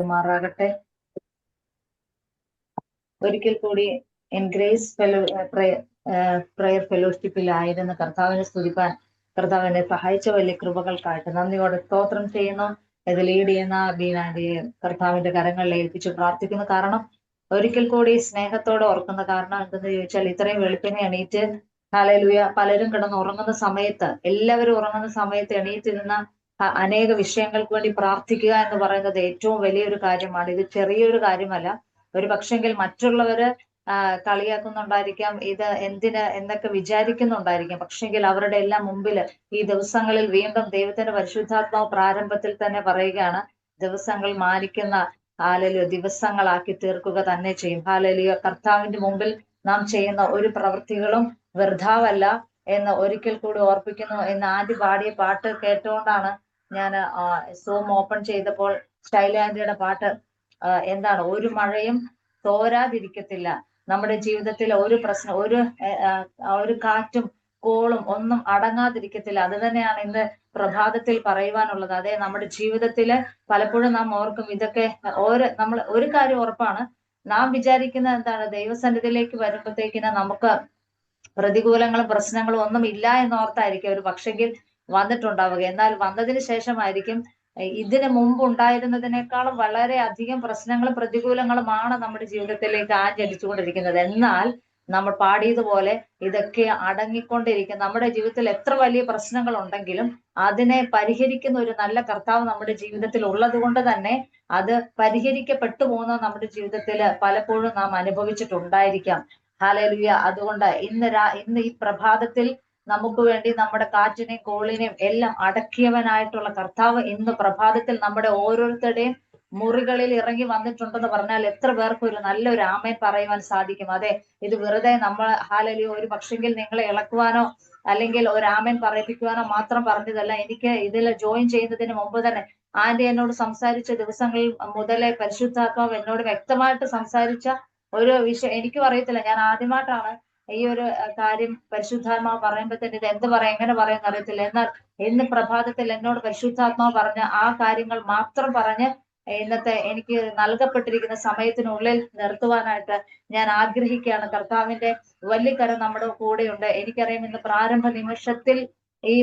വാഴ്ത്തുമാറാകട്ടെ. ഒരിക്കൽ കൂടി in grace prayer ഫെലോഷിപ്പിലായിരുന്ന കർത്താവിനെ സ്തുതിപ്പാൻ കർത്താവ് എന്നെ സഹായിച്ച വലിയ കൃപകൾക്കായിട്ട് നന്ദിയോടെ സ്തോത്രം ചെയ്യുന്നു. ഇത് ലീഡ് ചെയ്യുന്ന ബീനാന്റിയെ കർത്താവിന്റെ കരങ്ങളിൽ ഏൽപ്പിച്ച് പ്രാർത്ഥിക്കുന്നു. കാരണം ഒരിക്കൽ കൂടി സ്നേഹത്തോടെ ഓർക്കുന്ന കാരണം എന്തെന്ന് ചോദിച്ചാൽ, ഇത്രയും വെളുപ്പിനെ എണീറ്റ് ഹല്ലേലൂയ പലരും കിടന്ന് ഉറങ്ങുന്ന സമയത്ത്, എല്ലാവരും ഉറങ്ങുന്ന സമയത്ത് എണീറ്റിരുന്ന അനേക വിഷയങ്ങൾക്ക് വേണ്ടി പ്രാർത്ഥിക്കുക എന്ന് പറയുന്നത് ഏറ്റവും വലിയൊരു കാര്യമാണ്. ഇത് ചെറിയൊരു കാര്യമല്ല. ഒരു പക്ഷെങ്കിൽ മറ്റുള്ളവര് കളിയാക്കുന്നുണ്ടായിരിക്കാം, ഇത് എന്തിന് എന്നൊക്കെ വിചാരിക്കുന്നുണ്ടായിരിക്കാം. പക്ഷെങ്കിൽ അവരുടെ എല്ലാം മുമ്പില് ഈ ദിവസങ്ങളിൽ വീണ്ടും ദൈവത്തിന്റെ പരിശുദ്ധാത്മാവ് പ്രാരംഭത്തിൽ തന്നെ പറയുകയാണ്, ദിവസങ്ങൾ മാനിക്കുന്ന ഹാലലിയ ദിവസങ്ങളാക്കി തീർക്കുക തന്നെ ചെയ്യും. ഹാലലിയ കർത്താവിന്റെ മുമ്പിൽ നാം ചെയ്യുന്ന ഒരു പ്രവൃത്തികളും വൃഥാവല്ല എന്ന് ഒരിക്കൽ കൂടി ഓർപ്പിക്കുന്നു. എന്ന് ആദ്യ പാടിയ പാട്ട് കേട്ടുകൊണ്ടാണ് ഞാൻ സൂം ഓപ്പൺ ചെയ്തപ്പോൾ സ്റ്റൈലാൻഡിയുടെ പാട്ട് എന്താണ്, ഒരു മഴയും തോരാതിരിക്കത്തില്ല. നമ്മുടെ ജീവിതത്തിൽ ഒരു പ്രശ്നം, ഒരു കാറ്റും കോളും ഒന്നും അടങ്ങാതിരിക്കത്തില്ല. അത് തന്നെയാണ് ഇന്ന് പ്രഭാതത്തിൽ പറയുവാനുള്ളത്. അതെ, നമ്മുടെ ജീവിതത്തില് പലപ്പോഴും നാം ഓർക്കും ഇതൊക്കെ നമ്മൾ ഒരു കാര്യം ഉറപ്പാണ്, നാം വിചാരിക്കുന്ന എന്താണ്, ദൈവസന്നിധിയിലേക്ക് വരുമ്പോഴത്തേക്കിന് നമുക്ക് പ്രതികൂലങ്ങളും പ്രശ്നങ്ങളും ഒന്നും ഇല്ല എന്നോർത്തായിരിക്കും ഒരു പക്ഷെങ്കിൽ വന്നിട്ടുണ്ടാവുക. എന്നാൽ വന്നതിന് ശേഷമായിരിക്കും ഇതിനു മുമ്പ് ഉണ്ടായിരുന്നതിനേക്കാളും വളരെ അധികം പ്രശ്നങ്ങളും പ്രതികൂലങ്ങളുമാണ് നമ്മുടെ ജീവിതത്തിലേക്ക് ആഞ്ഞടിച്ചുകൊണ്ടിരിക്കുന്നത്. എന്നാൽ നമ്മൾ പാടിയതുപോലെ ഇതൊക്കെ അടങ്ങിക്കൊണ്ടിരിക്കും. നമ്മുടെ ജീവിതത്തിൽ എത്ര വലിയ പ്രശ്നങ്ങൾ ഉണ്ടെങ്കിലും അതിനെ പരിഹരിക്കുന്ന ഒരു നല്ല കർത്താവ് നമ്മുടെ ജീവിതത്തിൽ ഉള്ളത് കൊണ്ട് തന്നെ അത് പരിഹരിക്കപ്പെട്ടു പോകുന്ന നമ്മുടെ ജീവിതത്തിൽ പലപ്പോഴും നാം അനുഭവിച്ചിട്ടുണ്ടായിരിക്കാം. ഹല്ലേലൂയ. അതുകൊണ്ട് ഇന്ന് ഈ പ്രഭാതത്തിൽ നമുക്ക് വേണ്ടി നമ്മുടെ കാറ്റിനെയും കോളിനെയും എല്ലാം അടക്കിയവനായിട്ടുള്ള കർത്താവ് ഇന്ന് പ്രഭാതത്തിൽ നമ്മുടെ ഓരോരുത്തരുടെയും മുറികളിൽ ഇറങ്ങി വന്നിട്ടുണ്ടെന്ന് പറഞ്ഞാൽ എത്ര പേർക്ക് ഒരു നല്ലൊരു ആമേൻ പറയുവാൻ സാധിക്കും. അതെ, ഇത് വെറുതെ നമ്മൾ ഹാലലിയോ ഒരു പക്ഷെങ്കിൽ നിങ്ങളെ ഇളക്കുവാനോ അല്ലെങ്കിൽ ഒരു ആമേൻ പറയിപ്പിക്കുവാനോ മാത്രം പറഞ്ഞതല്ല. എനിക്ക് ഇതിൽ ജോയിൻ ചെയ്യുന്നതിന് മുമ്പ് തന്നെ ആന്റി എന്നോട് സംസാരിച്ച ദിവസങ്ങളിൽ മുതലേ പരിശുദ്ധാത്മാവ് എന്നോട് വ്യക്തമായിട്ട് സംസാരിച്ച ഒരു വിഷയം, എനിക്കും അറിയത്തില്ല, ഞാൻ ആദ്യമായിട്ടാണ് ഈ ഒരു കാര്യം പരിശുദ്ധാത്മാവ് പറയുമ്പോൾ തന്നെ ഇത് എന്ത് പറയാം എങ്ങനെ പറയാൻ അറിയത്തില്ല. എന്നാൽ ഇന്ന് പ്രഭാതത്തിൽ എന്നോട് പരിശുദ്ധാത്മാവ് പറഞ്ഞ ആ കാര്യങ്ങൾ മാത്രം പറഞ്ഞ് ഇന്നത്തെ എനിക്ക് നൽകപ്പെട്ടിരിക്കുന്ന സമയത്തിനുള്ളിൽ നിർത്തുവാനായിട്ട് ഞാൻ ആഗ്രഹിക്കുകയാണ്. കർത്താവിന്റെ വലിയ കരം നമ്മുടെ കൂടെയുണ്ട്. എനിക്കറിയാം ഇന്ന് പ്രാരംഭ നിമിഷത്തിൽ ഈ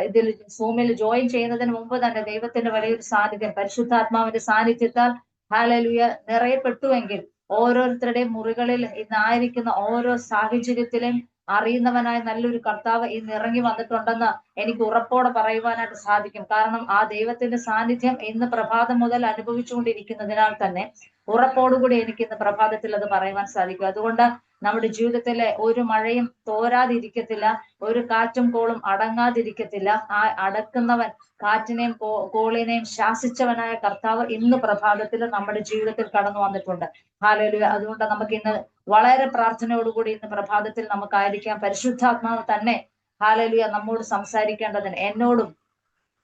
ഇതിൽ സൂമിൽ ജോയിൻ ചെയ്യുന്നതിന് മുമ്പ് തന്നെ ദൈവത്തിന്റെ വലിയൊരു സാന്നിധ്യം, പരിശുദ്ധാത്മാവിന്റെ സാന്നിധ്യത്താൽ ഹല്ലേലൂയ നിറയപ്പെട്ടുവെങ്കിൽ ഓരോരുത്തരുടെയും മുറികളിൽ ഇന്നായിരിക്കുന്ന ഓരോ സാഹചര്യത്തിലും അറിയുന്നവനായ നല്ലൊരു കർത്താവ് ഇന്ന് ഇറങ്ങി വന്നിട്ടുണ്ടെന്ന് എനിക്ക് ഉറപ്പോടെ പറയുവാനായിട്ട് സാധിക്കും. കാരണം ആ ദൈവത്തിന്റെ സാന്നിധ്യം ഇന്ന് പ്രഭാതം മുതൽ അനുഭവിച്ചുകൊണ്ടിരിക്കുന്നതിനാൽ തന്നെ ഉറപ്പോടുകൂടി എനിക്ക് ഇന്ന് പ്രഭാതത്തിൽ അത് പറയുവാൻ സാധിക്കും. അതുകൊണ്ട് നമ്മുടെ ജീവിതത്തിലെ ഒരു മഴയും തോരാതിരിക്കത്തില്ല, ഒരു കാറ്റും കോളും അടങ്ങാതിരിക്കത്തില്ല. ആ അടക്കുന്നവൻ, കാറ്റിനെയും കോളിനെയും ശാസിച്ചവനായ കർത്താവ് ഇന്ന് പ്രഭാതത്തിൽ നമ്മുടെ ജീവിതത്തിൽ കടന്നു വന്നിട്ടുണ്ട്. ഹല്ലേലൂയ. അതുകൊണ്ട് നമുക്ക് ഇന്ന് വളരെ പ്രാർത്ഥനയോടുകൂടി ഇന്ന് പ്രഭാതത്തിൽ നമുക്കായിരിക്കാം. പരിശുദ്ധാത്മാവ് തന്നെ ഹല്ലേലൂയ നമ്മോട് സംസാരിക്കേണ്ടതിന്, എന്നോടും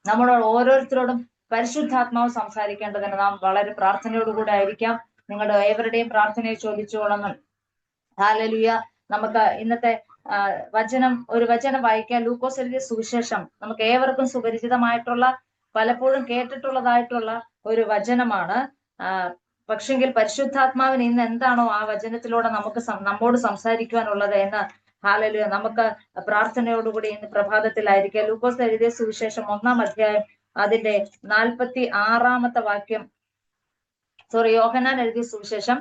നമ്മളോട് ഓരോരുത്തരോടും പരിശുദ്ധാത്മാവ് സംസാരിക്കേണ്ടതിന് നാം വളരെ പ്രാർത്ഥനയോടുകൂടി ആയിരിക്കാം. നിങ്ങളുടെ ഏവരുടെയും പ്രാർത്ഥനയെ ചോദിച്ചോളണം. ഹല്ലേലൂയ. നമുക്ക് ഇന്നത്തെ ഒരു വചനം വായിക്കാം. ലൂക്കോസ് എഴുതിയ സുവിശേഷം നമുക്ക് ഏവർക്കും സുപരിചിതമായിട്ടുള്ള, പലപ്പോഴും കേട്ടിട്ടുള്ളതായിട്ടുള്ള ഒരു വചനമാണ്. പക്ഷെങ്കിൽ പരിശുദ്ധാത്മാവിന് ഇന്ന് എന്താണോ ആ വചനത്തിലൂടെ നമ്മോട് സംസാരിക്കുവാനുള്ളത് എന്ന് ഹല്ലേലൂയ നമുക്ക് പ്രാർത്ഥനയോടുകൂടി ഇന്ന് പ്രഭാതത്തിലായിരിക്കാം. ലൂക്കോസ് എഴുതിയ സുവിശേഷം 1-ാം അധ്യായം അതിന്റെ 46-ാമത്തെ വാക്യം, യോഹന്നാൻ എഴുതിയ സുവിശേഷം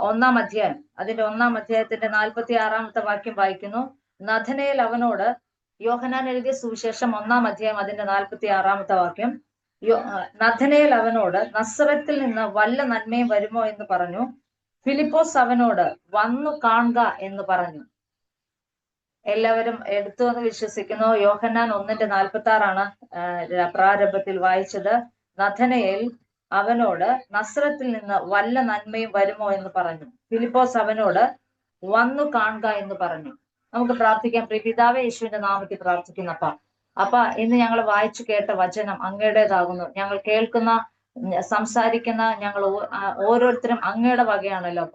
1-ാം അധ്യായം അതിന്റെ 1-ാം അധ്യായത്തിന്റെ 46-ാമത്തെ വാക്യം വായിക്കുന്നു. നഥനയേൽ അവനോട്, യോഹന്നാൻ എഴുതിയ സുവിശേഷം 1-ാം അധ്യായം അതിന്റെ 46-ാമത്തെ വാക്യം, നഥനയേൽ അവനോട്, നസറത്തിൽ നിന്ന് വല്ല നന്മയും വരുമോ എന്ന് പറഞ്ഞു. ഫിലിപ്പോസ് അവനോട്, വന്നു കാണുക എന്ന് പറഞ്ഞു. എല്ലാവരും എടുത്തു എന്ന് വിശ്വസിക്കുന്നു. യോഹന്നാൻ 1:46 പ്രാരംഭത്തിൽ വായിച്ചത്. നഥനയേൽ അവനോട്, നസറത്തിൽ നിന്ന് വല്ല നന്മയും വരുമോ എന്ന് പറഞ്ഞു. ഫിലിപ്പോസ് അവനോട്, വന്നു കാണുക എന്ന് പറഞ്ഞു. നമുക്ക് പ്രാർത്ഥിക്കാം. പിതാവേ, യേശുവിന്റെ നാമത്തിൽ പ്രാർത്ഥിക്കുന്നപ്പ ഇന്ന് ഞങ്ങൾ വായിച്ചു കേട്ട വചനം അങ്ങയുടേതാകുന്നു. ഞങ്ങൾ കേൾക്കുന്ന, സംസാരിക്കുന്ന ഞങ്ങൾ ഓരോരുത്തരും അങ്ങയുടെ വകയാണല്ലോ.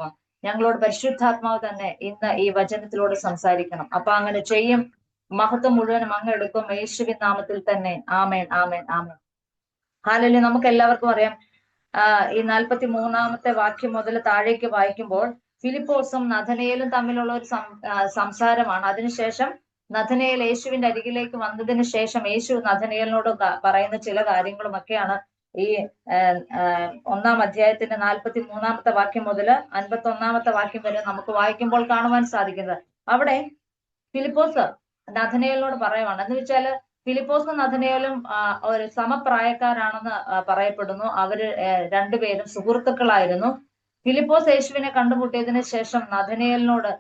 ഞങ്ങളോട് പരിശുദ്ധാത്മാവ് തന്നെ ഇന്ന് ഈ വചനത്തിലൂടെ സംസാരിക്കണം. അങ്ങനെ ചെയ്യും. മഹത്വം മുഴുവനും അങ്ങ് എടുക്കും. യേശുവിൻ നാമത്തിൽ തന്നെ. ആമേൻ, ആമേൻ, ആമേൻ. ഹല്ലേലൂയ. നമുക്ക് എല്ലാവർക്കും അറിയാം ഈ 43 വാക്യം മുതൽ താഴേക്ക് വായിക്കുമ്പോൾ ഫിലിപ്പോസും നഥനയേലും തമ്മിലുള്ള ഒരു സംസാരമാണ്. അതിനുശേഷം നഥനയേൽ യേശുവിന്റെ അരികിലേക്ക് വന്നതിന് ശേഷം യേശു നഥനയേലിനോട് പറയുന്ന ചില കാര്യങ്ങളുമൊക്കെയാണ് ഈ 1-ാം അധ്യായത്തിന്റെ 43 വാക്യം മുതൽ 51 വാക്യം വരെ നമുക്ക് വായിക്കുമ്പോൾ കാണുവാൻ സാധിക്കുന്നത്. അവിടെ ഫിലിപ്പോസ് നഥനയേലിനോട് പറയുവാണ്. എന്ന് വെച്ചാല് ഫിലിപ്പോസും നഥനയേലും ഒരു സമപ്രായക്കാരാണെന്ന് പറയപ്പെടുന്നു. അവര് രണ്ടുപേരും സുഹൃത്തുക്കളായിരുന്നു. ഫിലിപ്പോസ് യേശുവിനെ കണ്ടുമുട്ടിയതിന് ശേഷം നഥനയേലിനോട്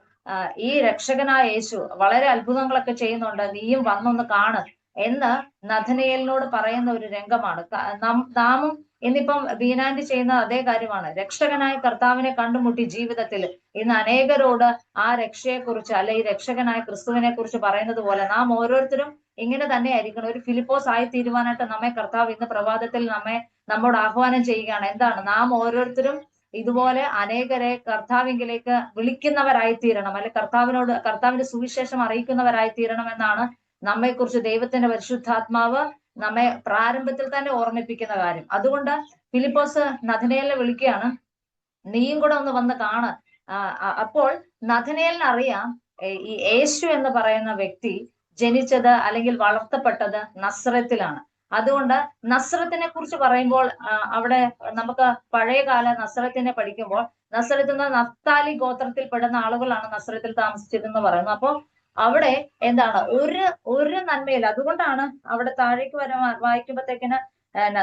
ഈ രക്ഷകനായ യേശു വളരെ അത്ഭുതങ്ങളൊക്കെ ചെയ്യുന്നുണ്ട്, നീയും വന്നൊന്ന് കാണ് എന്ന് നഥനയേലിനോട് പറയുന്ന ഒരു രംഗമാണ്. നാമും ഇന്നിപ്പം ബീനാൻഡി ചെയ്യുന്ന അതേ കാര്യമാണ്. രക്ഷകനായ കർത്താവിനെ കണ്ടുമുട്ടി ജീവിതത്തിൽ ഇന്ന് അനേകരോട് ആ രക്ഷയെക്കുറിച്ച് അല്ലെ ഈ രക്ഷകനായ ക്രിസ്തുവിനെ കുറിച്ച് പറയുന്നത് പോലെ നാം ഓരോരുത്തരും ഇങ്ങനെ തന്നെ ആയിരിക്കണം. ഒരു ഫിലിപ്പോസ് ആയി തീരുവാനായിട്ട് നമ്മെ കർത്താവ് ഇന്ന് പ്രഭാതത്തിൽ നമ്മോട് ആഹ്വാനം ചെയ്യുകയാണ്. എന്താണ്? നാം ഓരോരുത്തരും ഇതുപോലെ അനേകരെ കർത്താവിങ്കിലേക്ക് വിളിക്കുന്നവരായി തീരണം, അല്ലെ കർത്താവിന്റെ സുവിശേഷം അറിയിക്കുന്നവരായി തീരണം എന്നാണ് നമ്മെക്കുറിച്ച് ദൈവത്തിന്റെ പരിശുദ്ധാത്മാവ് നമ്മെ പ്രാരംഭത്തിൽ തന്നെ ഓർമ്മിപ്പിക്കുന്ന കാര്യം. അതുകൊണ്ട് ഫിലിപ്പോസ് നഥനയേലിനെ വിളിക്കുകയാണ്, നീയും കൂടെ ഒന്ന് വന്ന് കാണ്. അപ്പോൾ നഥനയേലിന് അറിയാം ഈ യേശു എന്ന് പറയുന്ന വ്യക്തി ജനിച്ചത് അല്ലെങ്കിൽ വളർത്തപ്പെട്ടത് നസ്രത്തിലാണ്. അതുകൊണ്ട് നസ്രത്തിനെ കുറിച്ച് പറയുമ്പോൾ അവിടെ നമുക്ക് പഴയകാല നസ്രത്തിനെ പഠിക്കുമ്പോൾ നസ്രത്തിൽ നിന്ന് നഫ്താലി ഗോത്രത്തിൽ പെടുന്ന ആളുകളാണ് നസ്രത്തിൽ താമസിച്ചതെന്ന് പറയുന്നു. അപ്പോൾ അവിടെ എന്താണ് ഒരു നന്മയില്ല. അതുകൊണ്ടാണ് അവിടെ താഴേക്ക് വായിക്കുമ്പോഴത്തേക്കിന്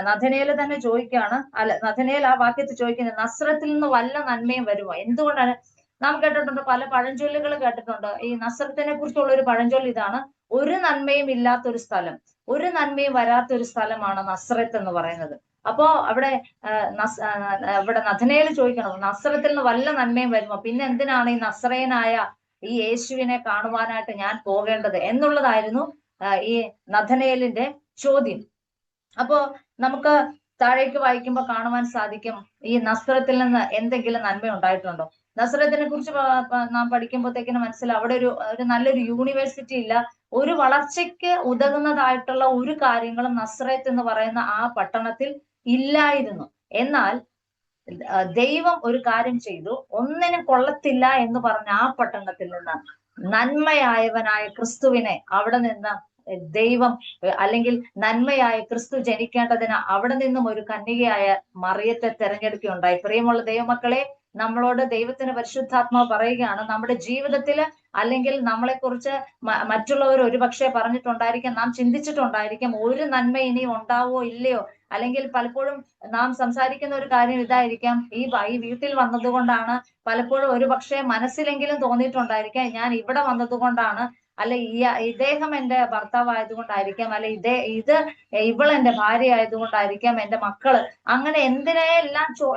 നഥനയേൽ തന്നെ ചോദിക്കുകയാണ്, അല്ല നഥനയേൽ ആ വാക്യത്തിൽ ചോദിക്കുന്നത്, നസ്രത്തിൽ നിന്ന് വല്ല നന്മയും വരുമോ? എന്തുകൊണ്ടാണ്? നാം കേട്ടിട്ടുണ്ട്, പല പഴഞ്ചൊല്ലുകൾ കേട്ടിട്ടുണ്ട്. ഈ നസ്രത്തിനെ കുറിച്ചുള്ള ഒരു പഴഞ്ചൊല്ല് ഇതാണ്, ഒരു നന്മയും ഇല്ലാത്തൊരു സ്ഥലം, ഒരു നന്മയും വരാത്തൊരു സ്ഥലമാണ് നസ്രത്ത് എന്ന് പറയുന്നത്. അപ്പോ അവിടെ നഥനയേൽ ചോദിക്കണം, നസ്രത്തിൽ നിന്ന് വല്ല നന്മയും വരുമോ? പിന്നെ എന്തിനാണ് ഈ നസ്രയനായ ഈ യേശുവിനെ കാണുവാനായിട്ട് ഞാൻ പോകേണ്ടത് എന്നുള്ളതായിരുന്നു ഈ നഥനയേലിന്റെ ചോദ്യം. അപ്പോ നമുക്ക് താഴേക്ക് വായിക്കുമ്പോൾ കാണുവാൻ സാധിക്കും, ഈ നസ്രത്തിൽ നിന്ന് എന്തെങ്കിലും നന്മ ഉണ്ടായിട്ടുണ്ടോ? നസ്രത്തിനെ കുറിച്ച് നാം പഠിക്കുമ്പോഴത്തേക്കിനും മനസ്സിലാവും, അവിടെ ഒരു നല്ലൊരു യൂണിവേഴ്സിറ്റി ഇല്ല, ഒരു വളർച്ചയ്ക്ക് ഉതകുന്നതായിട്ടുള്ള ഒരു കാര്യങ്ങളും നസ്രത്ത് എന്ന് പറയുന്ന ആ പട്ടണത്തിൽ ഇല്ലായിരുന്നു. എന്നാൽ ദൈവം ഒരു കാര്യം ചെയ്തു, ഒന്നിനും കൊള്ളത്തില്ല എന്ന് പറഞ്ഞ ആ പട്ടണത്തിൽ നിന്ന് നന്മയായവനായ ക്രിസ്തുവിനെ അവിടെ നിന്ന് ദൈവം, അല്ലെങ്കിൽ നന്മയായ ക്രിസ്തു ജനിക്കേണ്ടതിന് അവിടെ നിന്നും ഒരു കന്യകയായ മറിയത്തെ തെരഞ്ഞെടുക്കുകയുണ്ടായി. പ്രിയമുള്ള ദൈവമക്കളെ, നമ്മളോട് ദൈവത്തിന് പരിശുദ്ധാത്മാവ് പറയുകയാണ്, നമ്മുടെ ജീവിതത്തിൽ അല്ലെങ്കിൽ നമ്മളെക്കുറിച്ച് മറ്റുള്ളവർ ഒരുപക്ഷെ പറഞ്ഞിട്ടുണ്ടായിരിക്കാം, നാം ചിന്തിച്ചിട്ടുണ്ടായിരിക്കാം, ഒരു നന്മ ഇനി ഉണ്ടാവോ ഇല്ലയോ, അല്ലെങ്കിൽ പലപ്പോഴും നാം സംസാരിക്കുന്ന ഒരു കാര്യം ഇതായിരിക്കാം, ഈ വീട്ടിൽ വന്നതുകൊണ്ടാണ്, പലപ്പോഴും ഒരു പക്ഷേ മനസ്സിലെങ്കിലും തോന്നിയിട്ടുണ്ടായിരിക്കാം, ഞാൻ ഇവിടെ വന്നതുകൊണ്ടാണ്, അല്ലെ ഇദ്ദേഹം എന്റെ ഭർത്താവ് ആയതുകൊണ്ടായിരിക്കാം, അല്ലെ ഇവൾ എന്റെ ഭാര്യ ആയതുകൊണ്ടായിരിക്കാം, എന്റെ മക്കള്, അങ്ങനെ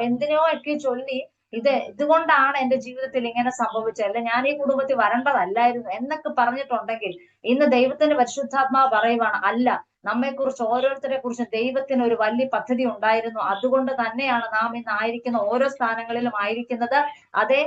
എന്തിനോ ഒക്കെ ചൊല്ലി ഇതുകൊണ്ടാണ് എന്റെ ജീവിതത്തിൽ ഇങ്ങനെ സംഭവിച്ചത്, അല്ലെ ഞാൻ ഈ കുടുംബത്തിൽ വരേണ്ടതല്ലായിരുന്നു എന്നൊക്കെ പറഞ്ഞിട്ടുണ്ടെങ്കിൽ ഇന്ന് ദൈവത്തിന്റെ പരിശുദ്ധാത്മാവ് പറയുവാണ്, അല്ല, നമ്മെക്കുറിച്ച് ഓരോരുത്തരെ കുറിച്ച് ദൈവത്തിന് ഒരു വലിയ പദ്ധതി ഉണ്ടായിരുന്നു. അതുകൊണ്ട് തന്നെയാണ് നാം ഇന്ന് ആയിരിക്കുന്ന ഓരോ സ്ഥാനങ്ങളിലും ആയിരിക്കുന്നത്. അതേ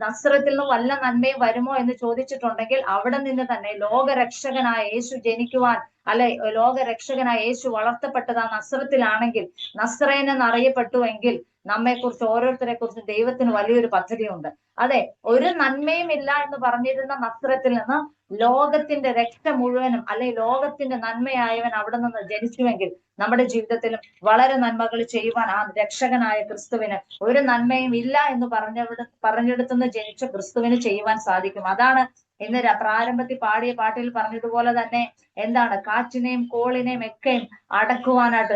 നസ്രത്തിൽ നിന്നും വല്ല നന്മയും വരുമോ എന്ന് ചോദിച്ചിട്ടുണ്ടെങ്കിൽ അവിടെ നിന്ന് തന്നെ ലോകരക്ഷകനായ യേശു ജനിക്കുവാൻ, അല്ലെ ലോകരക്ഷകനായ യേശു വളർത്തപ്പെട്ടത് ആ നസ്രത്തിലാണെങ്കിൽ, നസ്രയൻ എന്നറിയപ്പെട്ടുവെങ്കിൽ നമ്മെക്കുറിച്ച് ഓരോരുത്തരെ കുറിച്ച് ദൈവത്തിന് വലിയൊരു പദ്ധതിയുണ്ട്. അതെ, ഒരു നന്മയും ഇല്ല എന്ന് പറഞ്ഞിരുന്ന നസ്രത്തിൽ നിന്ന് ലോകത്തിന്റെ രക്ഷ മുഴുവനും, അല്ലെങ്കിൽ ലോകത്തിന്റെ നന്മയായവൻ അവിടെ നിന്ന് ജനിച്ചുവെങ്കിൽ നമ്മുടെ ജീവിതത്തിലും വളരെ നന്മകൾ ചെയ്യുവാൻ ആ രക്ഷകനായ ക്രിസ്തുവിന് ഒരു നന്മയും ഇല്ല എന്ന് പറഞ്ഞെടുത്തുനിന്ന് ജനിച്ച ക്രിസ്തുവിന് ചെയ്യുവാൻ സാധിക്കും. അതാണ് ഇന്ന് പ്രാരംഭത്തിൽ പാടിയ പാട്ടിൽ പറഞ്ഞതുപോലെ തന്നെ എന്താണ്, കാറ്റിനെയും കോളിനെയും ഒക്കെയും അടക്കുവാനായിട്ട്,